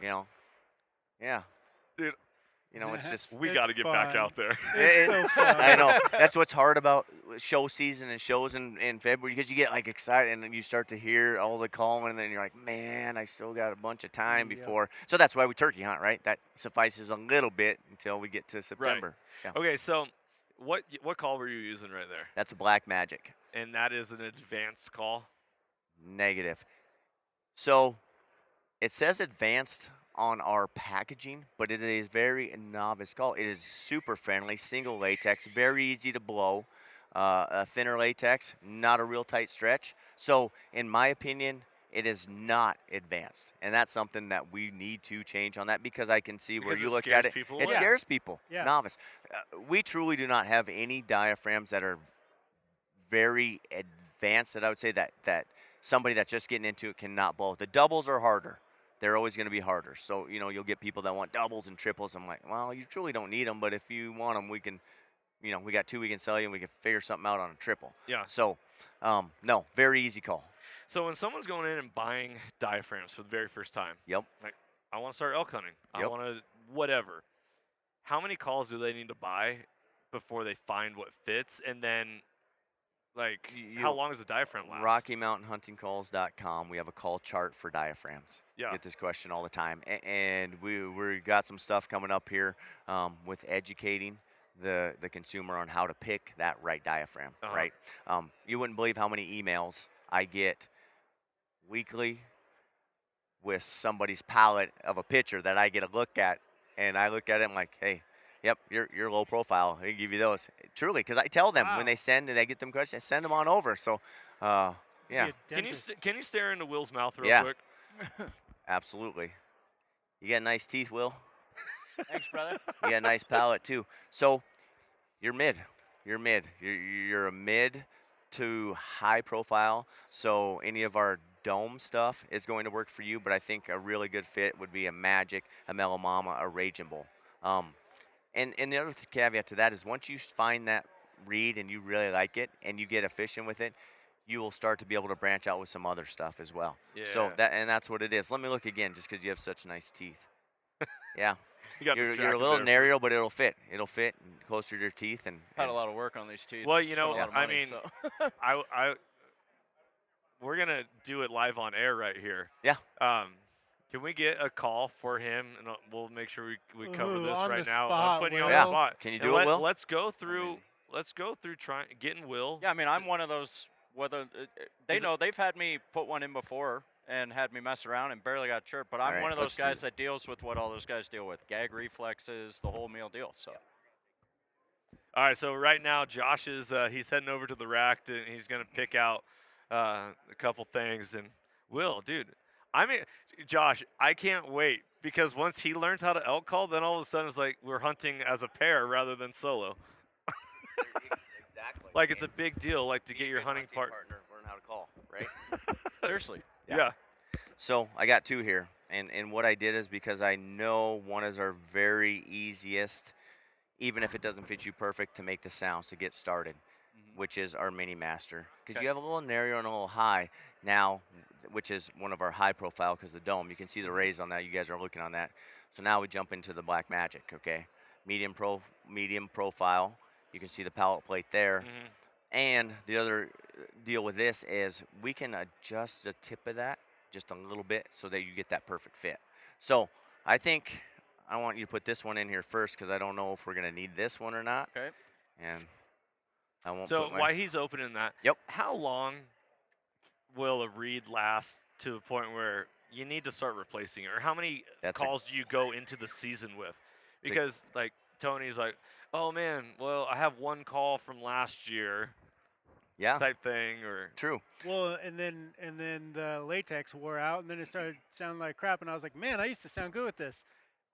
yeah. Dude, It's just, we It's got to get back fun. out there. It's so fun. I know. That's what's hard about show season and shows in February, because you get like excited and then you start to hear all the calling, and then you're like, man, I still got a bunch of time Yep. before. So that's why we turkey hunt, right? That suffices a little bit until we get to September. Yeah. Okay, so what call were you using right there? That's a Black Magic. And that is an advanced call? Negative. So it says advanced on our packaging, but it is very novice call. It is super friendly, single latex, very easy to blow, a thinner latex, not a real tight stretch. So in my opinion, it is not advanced, and that's something that we need to change on that, because I can see where Because you it look scares at it, people it away. scares people, Yeah. novice. We truly do not have any diaphragms that are very advanced that I would say that somebody that's just getting into it cannot blow. The doubles are harder. They're always going to be harder. So, you'll get people that want doubles and triples. I'm like, well, you truly don't need them, but if you want them, we can, we got 2 we can sell you, and we can figure something out on a triple. Yeah. So, no, very easy call. So when someone's going in and buying diaphragms for the very first time, Yep. like, I want to start elk hunting. I Yep. want to whatever. How many calls do they need to buy before they find what fits? And then, like, how long does the diaphragm last? RockyMountainHuntingCalls.com. We have a call chart for diaphragms. Yeah. Get this question all the time. And we got some stuff coming up here with educating the consumer on how to pick that right diaphragm, right? You wouldn't believe how many emails I get weekly with somebody's palette of a picture that I get a look at, and I look at it and I'm like, hey, yep, you're low profile. They give you those. Truly, because I tell them when they send and they get them questions, send them on over. So, yeah, Be a Can you dentist. can you stare into Will's mouth real Yeah. quick? absolutely. You got nice teeth, Will. Thanks, brother. You got a nice palate too. So, you're mid. You're a mid to high profile. So any of our dome stuff is going to work for you. But I think a really good fit would be a Magic, a Mellow Mama, a Raging Bull. And the other caveat to that is once you find that read and you really like it and you get efficient with it, you will start to be able to branch out with some other stuff as well. So Yeah. that's what it is. Let me look again, just because you have such nice teeth. Yeah, You got you're a distracted little there. narrow, but it'll fit. It'll fit closer to your teeth. And Had a lot of work on these teeth. Well, Spent you know, a lot of I money, mean, so. we're gonna do it live on air right here. Yeah. Can we get a call for him, and we'll make sure we cover Ooh, this on right the now. I'm spot, putting you on Will. the spot. Can you And do it, Will? Let's go through. Let's go through getting Will. Yeah, I mean, I'm one of those. Whether they Is it- know they've had me put one in before and had me mess around and barely got chirped, but I'm Alright, one of let's those do guys it. that deals with what all those guys deal with: gag reflexes, the whole meal deal. So. All right, so right now Josh is he's heading over to the rack and he's gonna pick out a couple things. And Will, dude, I mean, Josh, I can't wait because once he learns how to elk call, then all of a sudden it's like we're hunting as a pair rather than solo. Exactly. Like it's a big deal, like to get your hunting partner. learn how to call, right? Seriously. Yeah. So I got 2 here, and what I did is because I know one is our very easiest, even if it doesn't fit you perfect, to make the sounds to get started, which is our Mini Master. Because Okay. you have a little narrow and a little high now, which is one of our high profile because the dome. You can see the rays on that. You guys are looking on that. So now we jump into the Black Magic. Okay, medium profile. You can see the palette plate there. Mhm. And the other deal with this is we can adjust the tip of that just a little bit so that you get that perfect fit. So I think I want you to put this one in here first because I don't know if we're going to need this one or not. Okay. And I won't So put my, while he's opening that, Yep. how long will a read last to the point where you need to start replacing it? Or how many That's a- calls do you go into the season with? Because like Tony's like, oh man, well I have one call from last year yeah, type thing, or true. Well, and then the latex wore out, and then it started sounding like crap, and I was like, man, I used to sound good with this.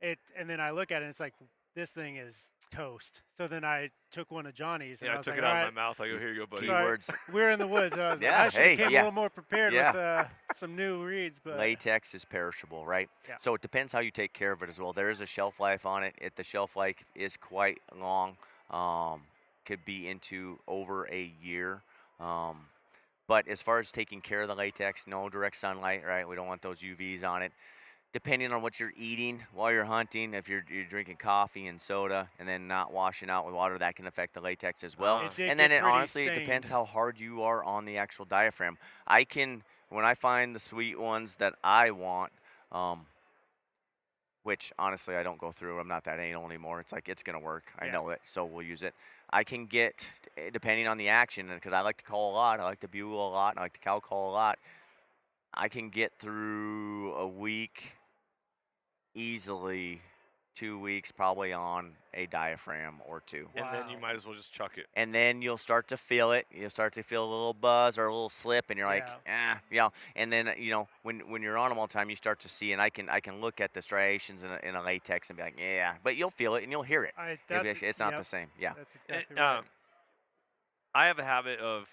And then I look at it, and it's like, this thing is toast. So then I took one of Johnny's. And Yeah, I was took like, it out "All of right." my mouth. I go, here you go, buddy. So Keywords. we're in the woods. I was Yeah, I should have hey, came yeah. a little more prepared Yeah. with some new reeds. But Latex is perishable, right? Yeah. So it depends how you take care of it as well. There is a shelf life on it. The shelf life is quite long. Could be into over a year. But as far as taking care of the latex, no direct sunlight, right? We don't want those UVs on it. Depending on what you're eating while you're hunting, if you're drinking coffee and soda and then not washing out with water, that can affect the latex as well. It did And then get it pretty honestly, it depends stained. how hard you are on the actual diaphragm. When I find the sweet ones that I want, which honestly I don't go through. I'm not that anal anymore. It's like, it's going to work. I Yeah. know it, so we'll use it. I can get, depending on the action, because I like to call a lot, I like to bugle a lot, and I like to cow call a lot, I can get through a week easily, 2 weeks probably on a diaphragm or two. And then you Wow. might as well just chuck it. And then you'll start to feel it. You'll start to feel a little buzz or a little slip, and you're like, And then when you're on them all the time, you start to see, and I can look at the striations in a latex and be like, yeah. But you'll feel it and you'll hear it. It's not the same. Yeah. That's exactly It, right. I have a habit of,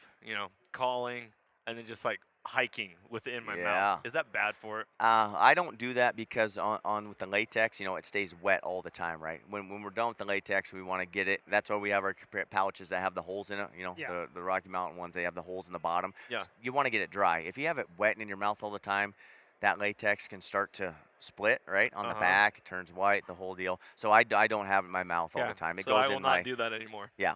calling and then just like hiking within my Yeah. mouth. Is that bad for it? I don't do that because on with the latex, it stays wet all the time, right? When we're done with the latex, we want to get it. That's why we have our pouches that have the holes in it. Yeah. The Rocky Mountain ones, they have the holes in the bottom. Yeah. You want to get it dry. If you have it wet and in your mouth all the time, that latex can start to split, right? On the back, it turns white, the whole deal. So I don't have it in my mouth all the time. It so goes I will in not my do that anymore. Yeah.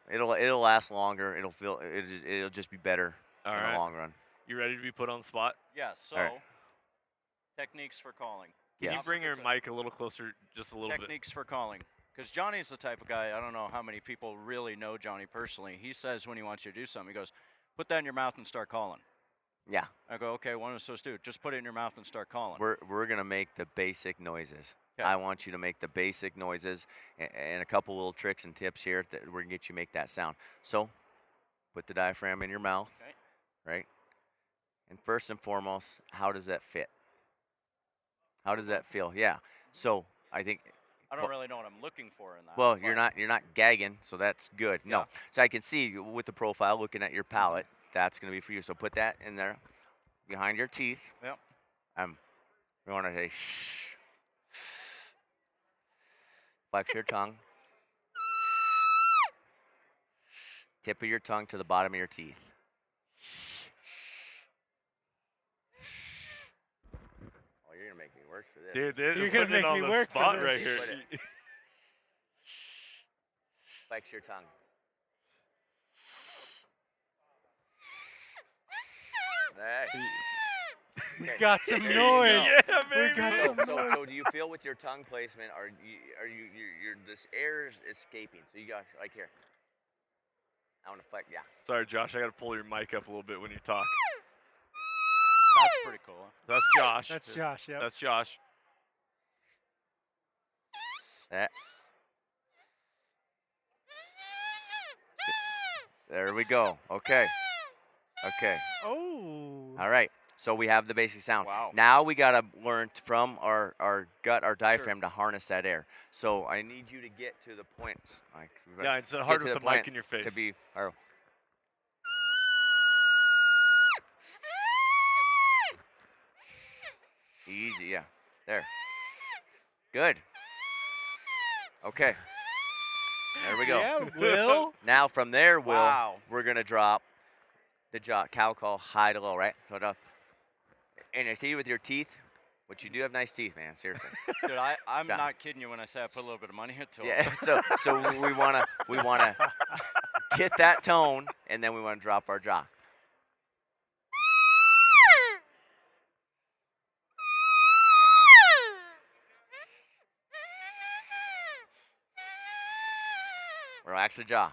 It'll last longer. It'll just be better All in right. the long run. You ready to be put on the spot? Yeah, so Alright. techniques for calling. Can Yes. you bring your mic a little closer, just a little bit? Techniques for calling. Because Johnny's the type of guy, I don't know how many people really know Johnny personally. He says when he wants you to do something, he goes, put that in your mouth and start calling. Yeah. I go, okay, what am I supposed to do? Just put it in your mouth and start calling. We're gonna make the basic noises. 'Kay. I want you to make the basic noises and a couple little tricks and tips here that we're gonna get you make that sound. So, put the diaphragm in your mouth, Okay. right? And first and foremost, how does that fit? How does that feel? Yeah. So I think. I don't really know what I'm looking for in that. Well, but- you're not gagging, so that's good. Yeah. No. So I can see with the profile, looking at your palate, that's gonna be for you. So put that in there, behind your teeth. Yep. We want to say shh. Flex your tongue. Tip of your tongue to the bottom of your teeth. Oh, you're gonna make me work for this. Dude, You're you're gonna putting it make on me the work for spot this. right here. Put it. Flex your tongue. Hey. We Okay, got some there you noise. go. Yeah, We baby. got So, some so, noise. so do you feel with your tongue placement? You're this air is escaping? So you got like here. I want to flex. Yeah. Sorry, Josh. I got to pull your mic up a little bit when you talk. That's pretty cool. That's Josh. That's Josh. Yep. That's Josh. That. There we go. Okay. Okay. Oh. All right. So we have the basic sound. Wow. Now we got to learn from our gut, our diaphragm to harness that air. So I need you to get to the point. Like, Yeah, it's get hard to with the the mic point in your face. to be. Or, easy, yeah. There. Good. Okay. There we go. Yeah, Will. Now from there, Will, Wow. we're gonna drop the cow call high to low, right? So drop. And you see with your teeth, which you do have nice teeth, man. Seriously. Dude, I'm Yeah. not kidding you when I say I put a little bit of money into it. Yeah. So we wanna get that tone, and then we wanna drop our jaw. Relax the jaw.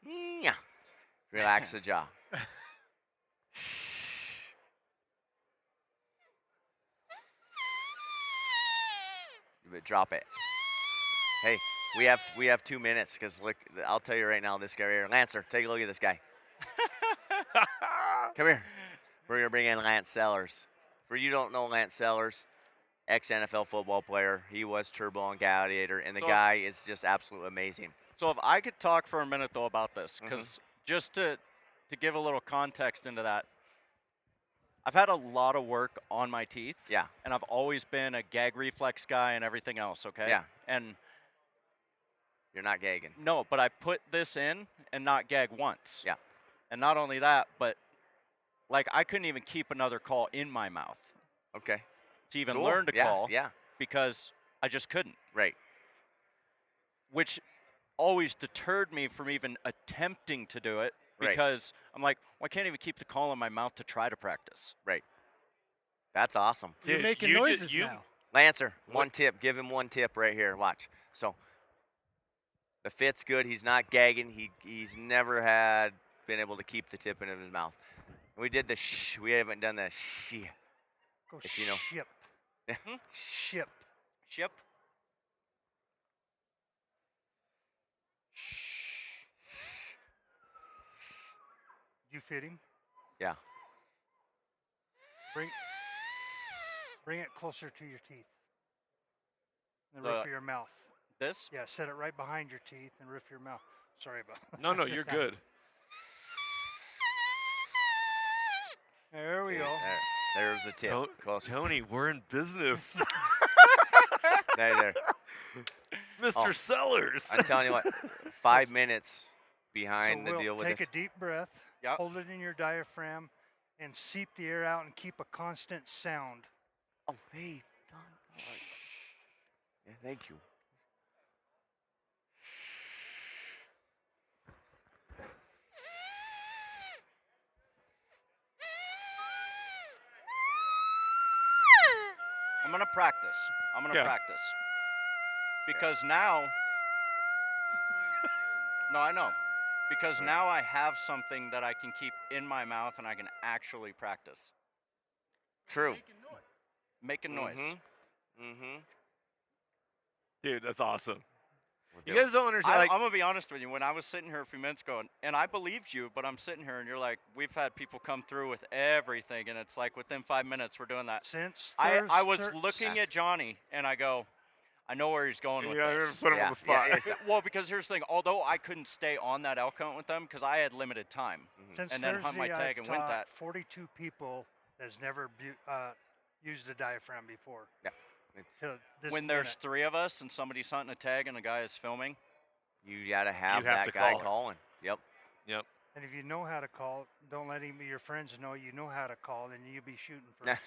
Yeah. Relax the jaw. But drop it. Hey, we have 2 minutes because look, I'll tell you right now, this guy right here, Lancer, take a look at this guy. Come here. We're gonna bring in Lance Sellers. For you don't know Lance Sellers, ex-NFL football player. He was Turbo on Gladiator, and the So- guy is just absolutely amazing. So if I could talk for a minute though about this, Mhm. because just to give a little context into that, I've had a lot of work on my teeth. Yeah. And I've always been a gag reflex guy and everything else. Okay. Yeah. And You're not gagging. no, but I put this in and not gag once. Yeah. And not only that, but like I couldn't even keep another call in my mouth Okay. to even Cool. learn to Yeah, call Yeah. because I just couldn't, Right. which always deterred me from even attempting to do it Right. because I'm like, well, I can't even keep the call in my mouth to try to practice. Right. That's awesome. You're Dude, making you ju- noises you- now. Lancer, What- one tip. Give him one tip right here. Watch. So the fit's good. He's not gagging. He's never been able to keep the tip in his mouth. We did the shh. We haven't done the shh. Go If you know. ship. Yeah. Ship. Ship. You fit him? Yeah. Bring it closer to your teeth. The The- roof of your mouth. This? Yeah, set it right behind your teeth and roof your mouth. Sorry about No, you're good. There we go. There's the tip. To- Closer. Tony, we're in business. There. Mr. Oh. Sellers. I'm telling you what. 5 minutes behind So the Will, deal with take this. a deep breath, Yep. hold it in your diaphragm, and seep the air out and keep a constant sound. Oh, hey, Don. Yeah, thank you. I'm gonna practice. I'm gonna Yeah. practice. Because now No, I know. Because now I have something that I can keep in my mouth and I can actually practice. True. Making noise. Mm-hmm. Dude, that's awesome. You guys don't understand. I'm Like, gonna be honest with you. When I was sitting here a few minutes ago, and I believed you, but I'm sitting here and you're like, we've had people come through with everything, and it's like within 5 minutes we're doing that. Since I was Thurs- looking at Johnny and I go, I know where he's going with you gotta this. put him on the spot. Well, because here's the thing. Although I couldn't stay on that elk hunt with them because I had limited time, Since and then hunt my Thursday, tag I've and win taught that. 42 people that's never used a diaphragm before. Yeah. Till this When there's minute. 3 of us and somebody's hunting a tag and a guy is filming, You gotta have You have that to guy call it. calling. Yep. Yep. And if you know how to call, don't let any of your friends know you know how to call, and you be shooting first.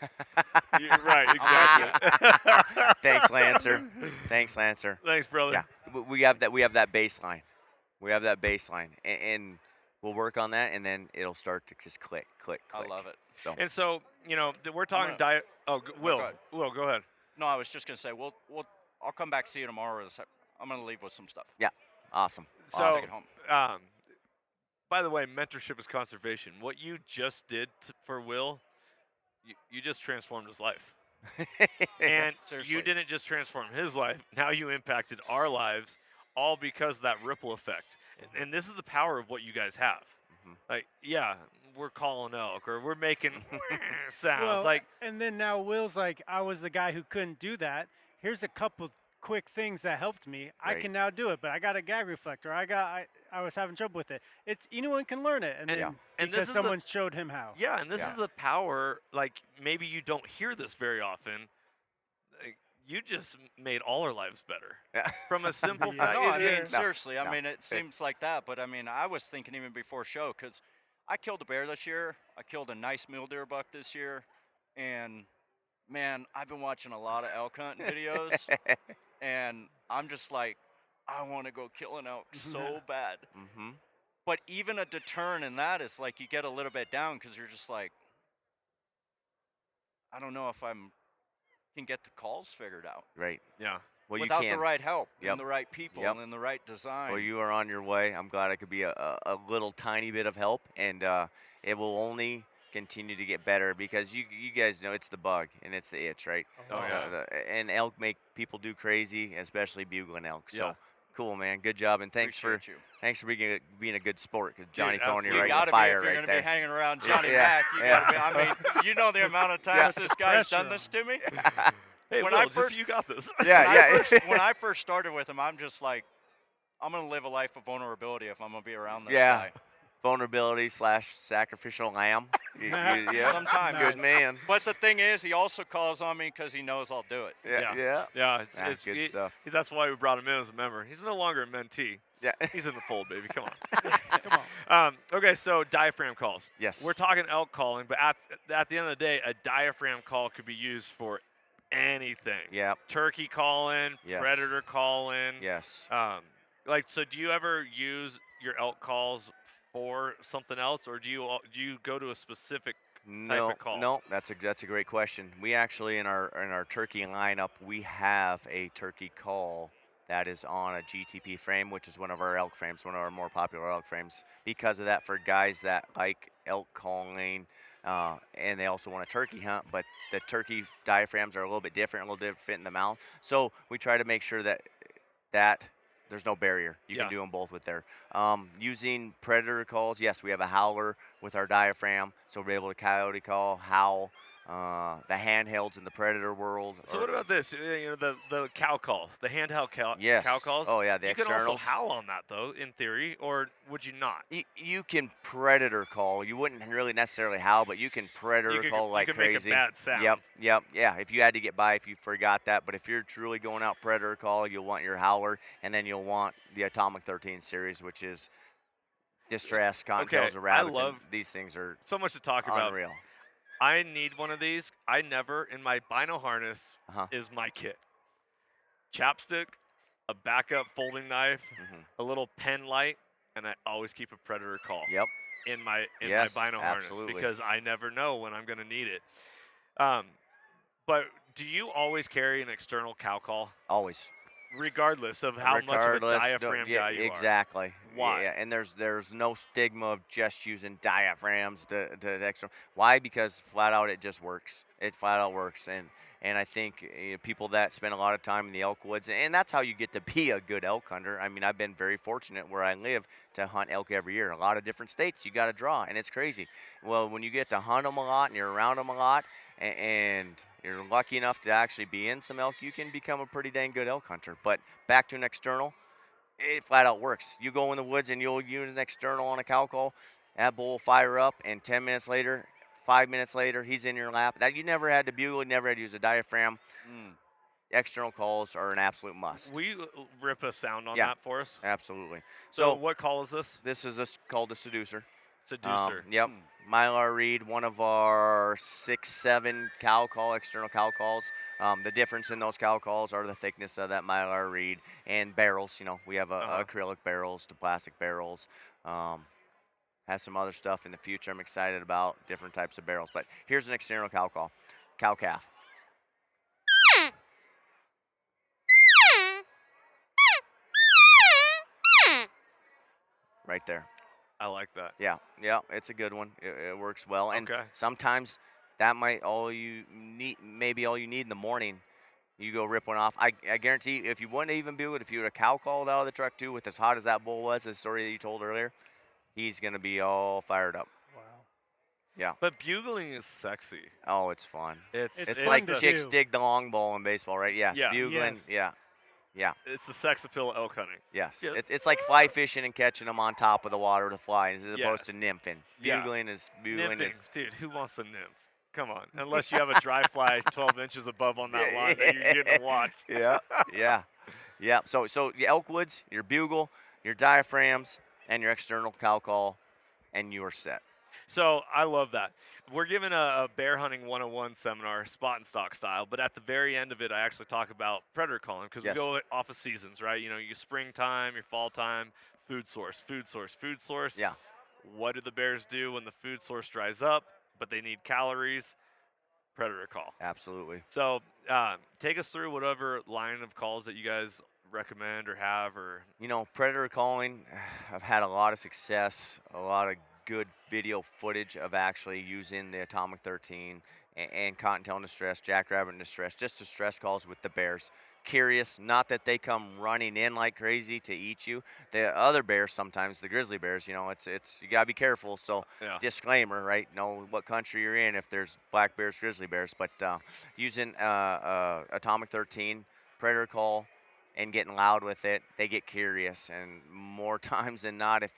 You're right, exactly. Thanks, Lancer. Thanks, Lancer. Thanks, brother. Yeah, we have that. We have that baseline. We have that baseline, and we'll work on that, and then it'll start to just click, click, I click. love it. So And so, we're talking gonna- diet. Oh, Will. go ahead. Will, go ahead. No, I was just gonna say, I'll come back to see you tomorrow. I'm gonna leave with some stuff. awesome. So, Take it home. By the way, mentorship is conservation. What you just did for Will, you just transformed his life. And Seriously. you didn't just transform his life. Now you impacted our lives, all because of that ripple effect. And this is the power of what you guys have. Mhm. Like, yeah, we're calling elk or we're making sounds. Well, Like, and then now Will's like, I was the guy who couldn't do that. Here's a couple quick things that helped me. I Right. can now do it, but I got a gag reflector. I was having trouble with it. It's anyone can learn it, and And- then and this because is the- someone showed him how. yeah, and this Yeah. is the power. Like, maybe you don't hear this very often. Like, you just made all our lives better Yeah. from a simple Yeah. fact. No, I Yeah. mean No, seriously. I no, mean it it's- seems like that, but I mean I was thinking even before show because I killed a bear this year. I killed a nice mule deer buck this year, and man, I've been watching a lot of elk hunting videos, and I'm just like, I want to go kill an elk so bad. Mm-hmm. But even a deterrent in that is like you get a little bit down because you're just like, I don't know if can get the calls figured out Right. Yeah. Well, without you can. the right help Yep. and the right people Yep. and the right design. Well, you are on your way. I'm glad I could be a little tiny bit of help, and it will only continue to get better because you guys know it's the bug and it's the itch, right? Oh, yeah. And elk make people do crazy, especially bugling elk. So Yeah. cool, man. Good job, and thanks Appreciate you. for being a good sport because Johnny throwing you absolutely. right You in gotta the fire be if you're right gonna there. be hanging around Johnny Yeah, Mack. You yeah. gotta be. I mean, you know the amount of times this guy's Pressure done this to me. Hey, When Will, I just first- you got this. When I first started with him, I'm just like, I'm gonna live a life of vulnerability if I'm gonna be around this Yeah. guy. Vulnerability / sacrificial lamb. Yeah. Sometimes. Good man. But the thing is, he also calls on me because he knows I'll do it. Yeah. Yeah, That's good stuff. That's why we brought him in as a member. He's no longer a mentee. Yeah. He's in the fold, baby. Come on. Come on. Okay, so diaphragm calls. Yes. We're talking elk calling, but at the end of the day, a diaphragm call could be used for anything. Yeah. Turkey calling, Yes. predator calling. Yes. So do you ever use your elk calls for something else, or do you go to a specific No, of call? no, that's a great question. We actually in our turkey lineup, we have a turkey call that is on a GTP frame, which is one of our elk frames, one of our more popular elk frames. Because of that, for guys that like elk calling, and they also want a turkey hunt, but the turkey diaphragms are a little bit different, a little different fit in the mouth. So we try to make sure that there's no barrier. You can do them both with there. Using predator calls, yes, we have a howler with our diaphragm, so we're able to coyote call, howl, the handhelds in the predator world. So what about this? The cow calls, the handheld cow calls. Oh yeah, the you externals. can also howl on that though, in theory, or would you not? You can predator call. You wouldn't really necessarily howl, but you can predator call like you can crazy. make a bad sound. Yep. Yeah, if you had to get by, if you forgot that. But if you're truly going out predator call, you'll want your howler, and then you'll want the Atomic 13 series, which is distress, cottontails, or rabbits. And these things are so much to talk about. Unreal. I need one of these. I never, in my bino harness, is my kit. Chapstick, a backup folding knife, a little pen light, and I always keep a predator call. Yep. In my bino harness because I never know when I'm going to need it. But do you always carry an external cow call? Always. Regardless of how much of a diaphragm guy you are. Exactly. Why? Yeah, and there's no stigma of just using diaphragms to extra. Why? Because flat out it just works. It flat out works, and I think people that spend a lot of time in the elk woods, and that's how you get to be a good elk hunter. I mean, I've been very fortunate where I live to hunt elk every year. A lot of different states you got to draw, and it's crazy. Well, when you get to hunt them a lot and you're around them a lot, and you're lucky enough to actually be in some elk, you can become a pretty dang good elk hunter. But back to an external, it flat out works. You go in the woods and you'll use an external on a cow call, that bull will fire up, and 10 minutes later, 5 minutes later, he's in your lap. That you never had to bugle, you never had to use a diaphragm. External calls are an absolute must. Will you rip a sound on that for us? Absolutely. So what call is this? This is called the Seducer. Seducer. Yep. Mylar Reed, one of our 6-7 cow call, external cow calls. The difference in those cow calls are the thickness of that Mylar Reed and barrels. We have acrylic barrels to plastic barrels. Has some other stuff in the future I'm excited about, different types of barrels. But here's an external cow call, cow calf. Right there. I like that. Yeah, it's a good one. It works well. And Okay. sometimes that might all you need, maybe all you need in the morning. You go rip one off. I guarantee you, if you wouldn't even bugle it, if you would have cow called out of the truck too, with as hot as that bull was, the story that you told earlier, he's going to be all fired up. Wow. Yeah. But bugling is sexy. Oh, it's fun. It's It's like fun to chicks do. dig the long ball in baseball, right? Yes. Yeah. Bugling. Yes. Yeah. It's the sex appeal of elk hunting. Yes. Yeah. It's like fly fishing and catching them on top of the water to fly, as opposed Yes. to nymphing. Yeah. Bugling is Nymphing. Dude, who wants a nymph? Come on. Unless you have a dry fly 12 inches above on that line that you're getting to watch. Yeah. So your elk woods, your bugle, your diaphragms, and your external cow call, and you are set. So I love that. We're giving a bear hunting 101 seminar, spot and stock style, but at the very end of it, I actually talk about predator calling because Yes. we go off of seasons, right? Your springtime, your fall time, food source. Yeah. What do the bears do when the food source dries up, but they need calories? Predator call. Absolutely. So take us through whatever line of calls that you guys recommend or have, or Predator calling, I've had a lot of success, a lot of good video footage of actually using the Atomic 13 and cottontail in distress, jackrabbit in distress, just distress calls with the bears. curious. Not that they come running in like crazy to eat you. The other bears, sometimes the grizzly bears, you know, it's you gotta be careful. So Yeah. disclaimer, right? Know what country you're in if there's black bears, grizzly bears. But using Atomic 13 predator call and getting loud with it, they get curious. And more times than not, if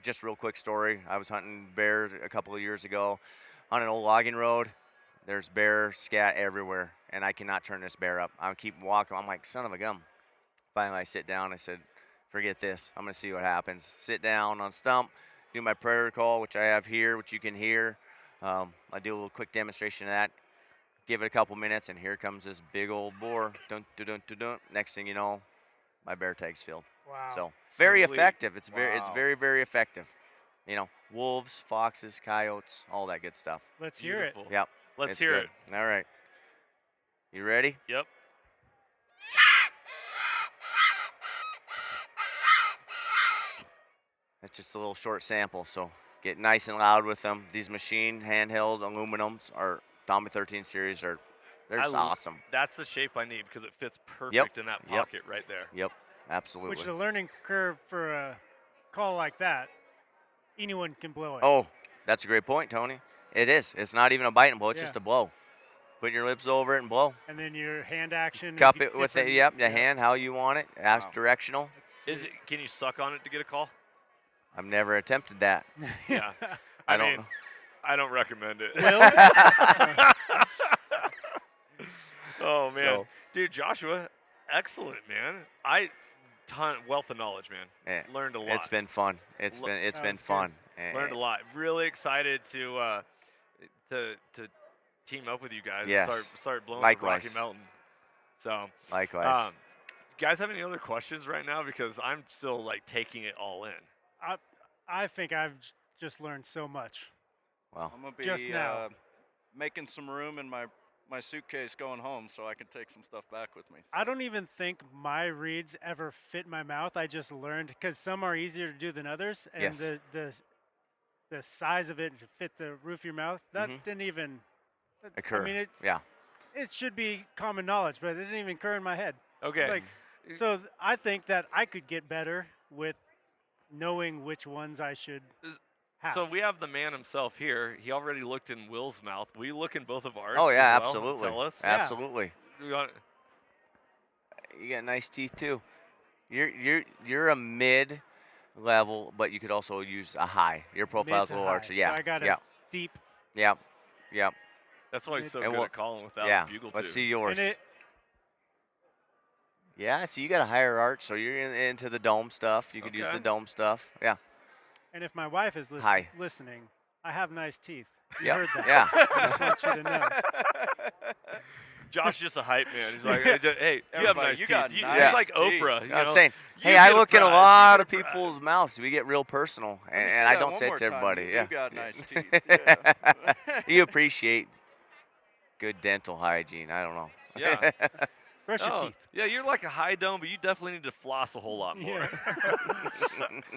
just real quick story, I was hunting bears a couple of years ago on an old logging road. There's bear scat everywhere, and I cannot turn this bear up. I keep walking. I'm like, son of a gum. Finally, I sit down. I said, forget this. I'm going to see what happens. Sit down on stump, do my predator call, which I have here, which you can hear. I do a little quick demonstration of that. Give it a couple minutes, and here comes this big old boar. Dun, dun, dun, dun, dun. Next thing you know, my bear tag's filled. Wow. So very Sweet. effective. It's Wow. very, very effective. You know, wolves, foxes, coyotes, all that good stuff. Let's hear it. Beautiful. Yep. Let's it's hear good. it. All right. You ready? Yep. That's just a little short sample, so get nice and loud with them. These machine handheld aluminums are Atomic 13 series they're just awesome. That's the shape I need because it fits perfect in that Yep. pocket right there. Yep, absolutely. Which the learning curve for a call like that, anyone can blow it. Oh, that's a great point, Tony. It is. It's not even a bite and blow. It's Yeah. just a blow. Put your lips over it and blow. And then your hand action. Cup would be it with different. the hand, how you want it. Ask Wow. directional. Is it? Can you suck on it to get a call? I've never attempted that. Yeah. I I don't mean, know. I don't recommend it. Will? Oh man, So- dude, Joshua, excellent, man. Wealth of knowledge, man. Yeah, Learned a lot. It's been fun. It's Lo- been That been was good. fun. Learned a lot. Really excited to team up with you guys Yes. and start blowing Likewise. some Rocky Mountain. So, Likewise. you guys have any other questions right now? Because I'm still like taking it all in. I think I've just learned so much. Well, I'm gonna be Just now. making some room in my suitcase going home so I can take some stuff back with me. I don't even think my reeds ever fit my mouth. I just learned because some are easier to do than others, and Yes. the size of it to fit the roof of your mouth that Mhm. didn't even occur. I mean, yeah. it should be common knowledge, but it didn't even occur in my head. Okay. Like, so I think that I could get better with knowing which ones I should have. So we have the man himself here. He already looked in Will's mouth. Will you look in both of ours? Oh yeah, as well? absolutely. Tell us. Yeah. Absolutely. We got- You got nice teeth too. You're a mid level, but you could also use a high. Your profile's a Mid to little high. larger. Yeah. So I got yeah. a deep. Yep. Yep. That's why he's so And good we'll- at calling without Yeah. a bugle Let's tube. see yours. And it, Yeah. So you got a higher arch, so you're into the dome stuff. You could use Okay. the dome stuff. Yeah. and if my wife is Hi. listening, I have nice teeth. You Yep. heard that. Yeah. I just want you to know. Josh's just a hype man. He's like, hey, you have Everybody, nice you teeth. got He's nice like teeth. Oprah. You I'm know? saying, You hey, I get a look in a prize. You lot get of a prize. people's mouths. We get real personal, Let me and see I that don't one say more it to time. everybody. You Yeah. got nice teeth. Yeah. You appreciate good dental hygiene. I don't know. Yeah. Brush your Oh, teeth. yeah, you're like a high dome, but you definitely need to floss a whole lot more. Yeah.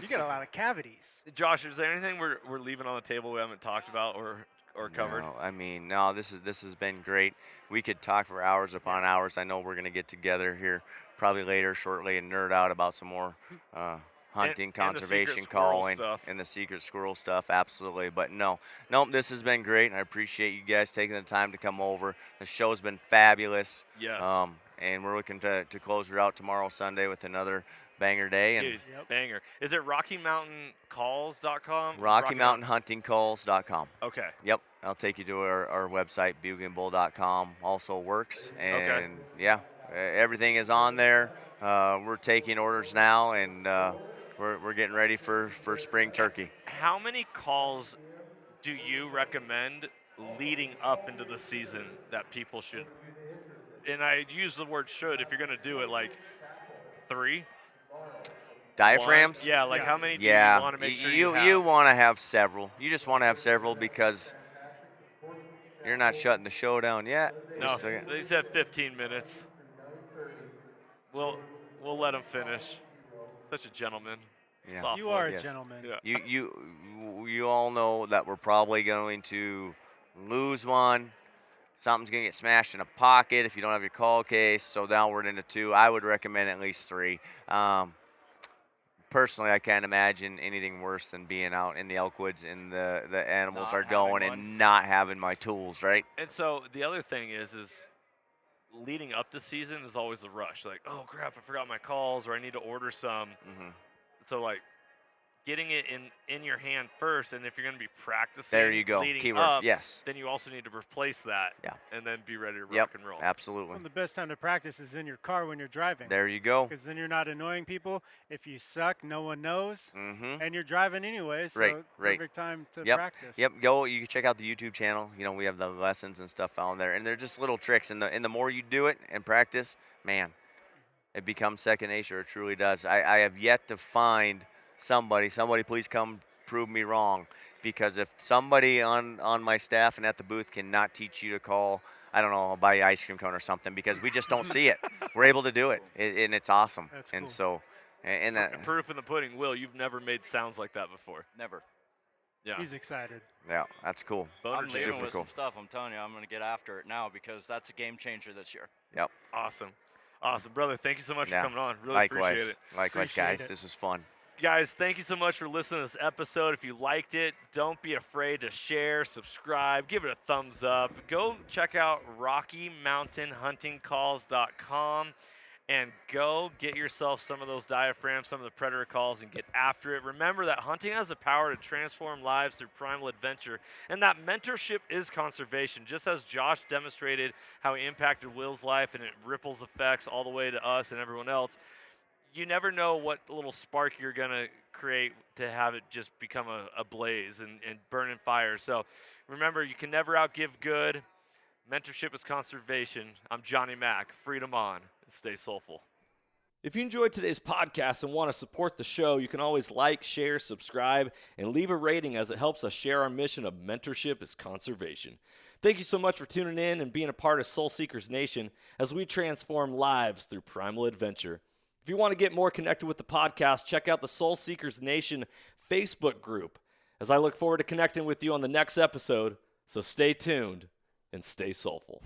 You got a lot of cavities. Josh, is there anything we're leaving on the table we haven't talked about or covered? No, I mean, no. This has been great. We could talk for hours upon hours. I know we're gonna get together here probably later, shortly, and nerd out about some more hunting, and the secret conservation squirrel calling, stuff. and the secret squirrel stuff. Absolutely, but no, this has been great. And I appreciate you guys taking the time to come over. The show's been fabulous. Yes. And we're looking to close it out tomorrow, Sunday, with another banger day. And Dude, Yep. banger. Is it RockyMountainCalls.com? RockyMountainHuntingCalls.com. Okay. Yep, I'll take you to our website, buglingbull.com. Also works, and yeah, everything is on there. We're taking orders now, and we're getting ready for spring turkey. How many calls do you recommend leading up into the season that people should? And I use the word should if you're going to do it, like 3? Diaphragms? One? Yeah, like Yeah. how many do Yeah, you want to make sure you have? want to have several. You just want to have several because you're not shutting the show down yet. No, Just a second. they said 15 minutes. We'll let him finish. Such a gentleman. Yeah. Soft You are a voice. Yes. gentleman. Yeah. You all know that we're probably going to lose one, something's going to get smashed in a pocket if you don't have your call case. So downward into 2. I would recommend at least 3. Personally, I can't imagine anything worse than being out in the elk woods and the animals Not are having going one. and not having my tools, right? And so the other thing is leading up to season is always the rush. Like, oh crap, I forgot my calls, or I need to order some. Mm-hmm. So like, getting it in your hand first, and if you're going to be practicing There you go. leading Keyword. up, Yes. then you also need to replace that. Yeah. And then be ready to Yep. rock and roll. Absolutely. Well, the best time to practice is in your car when you're driving. There you go. Because then you're not annoying people. If you suck, no one knows. Mm-hmm. And you're driving anyway, so Right, right. perfect time to Yep, practice. Yep, go. You can check out the YouTube channel. You know, we have the lessons and stuff on there, and they're just little tricks. And the more you do it and practice, man, it becomes second nature. It truly does. I have yet to find somebody please come prove me wrong, because if somebody on my staff and at the booth cannot teach you to call, I don't know, I'll buy you ice cream cone or something, because we just don't see it. We're able to do it, and it's awesome. That's and cool. so, and that, And proof in the pudding, Will, you've never made sounds like that before. Never. Yeah. He's excited. yeah, that's cool. Boner I'm jam. leaving Super with cool. some stuff. I'm telling you, I'm going to get after it now because that's a game changer this year. Yep. Awesome. Awesome, brother. Thank you so much Yeah. for coming on. Really Likewise. appreciate it. Likewise, Appreciate guys. it. This was fun. Guys, thank you so much for listening to this episode. If you liked it, don't be afraid to share, subscribe, give it a thumbs up. Go check out RockyMountainHuntingCalls.com and go get yourself some of those diaphragms, some of the predator calls, and get after it. Remember that hunting has the power to transform lives through primal adventure, and that mentorship is conservation. Just as Josh demonstrated how he impacted Will's life and it ripples effects all the way to us and everyone else, you never know what little spark you're going to create to have it just become a blaze and burn in fire. So remember, you can never outgive good. Mentorship is conservation. I'm Johnny Mack. Freedom on, and stay soulful. If you enjoyed today's podcast and want to support the show, you can always like, share, subscribe, and leave a rating, as it helps us share our mission of mentorship is conservation. Thank you so much for tuning in and being a part of Soul Seekers Nation as we transform lives through primal adventure. If you want to get more connected with the podcast, check out the Soul Seekers Nation Facebook group, as I look forward to connecting with you on the next episode. So stay tuned and stay soulful.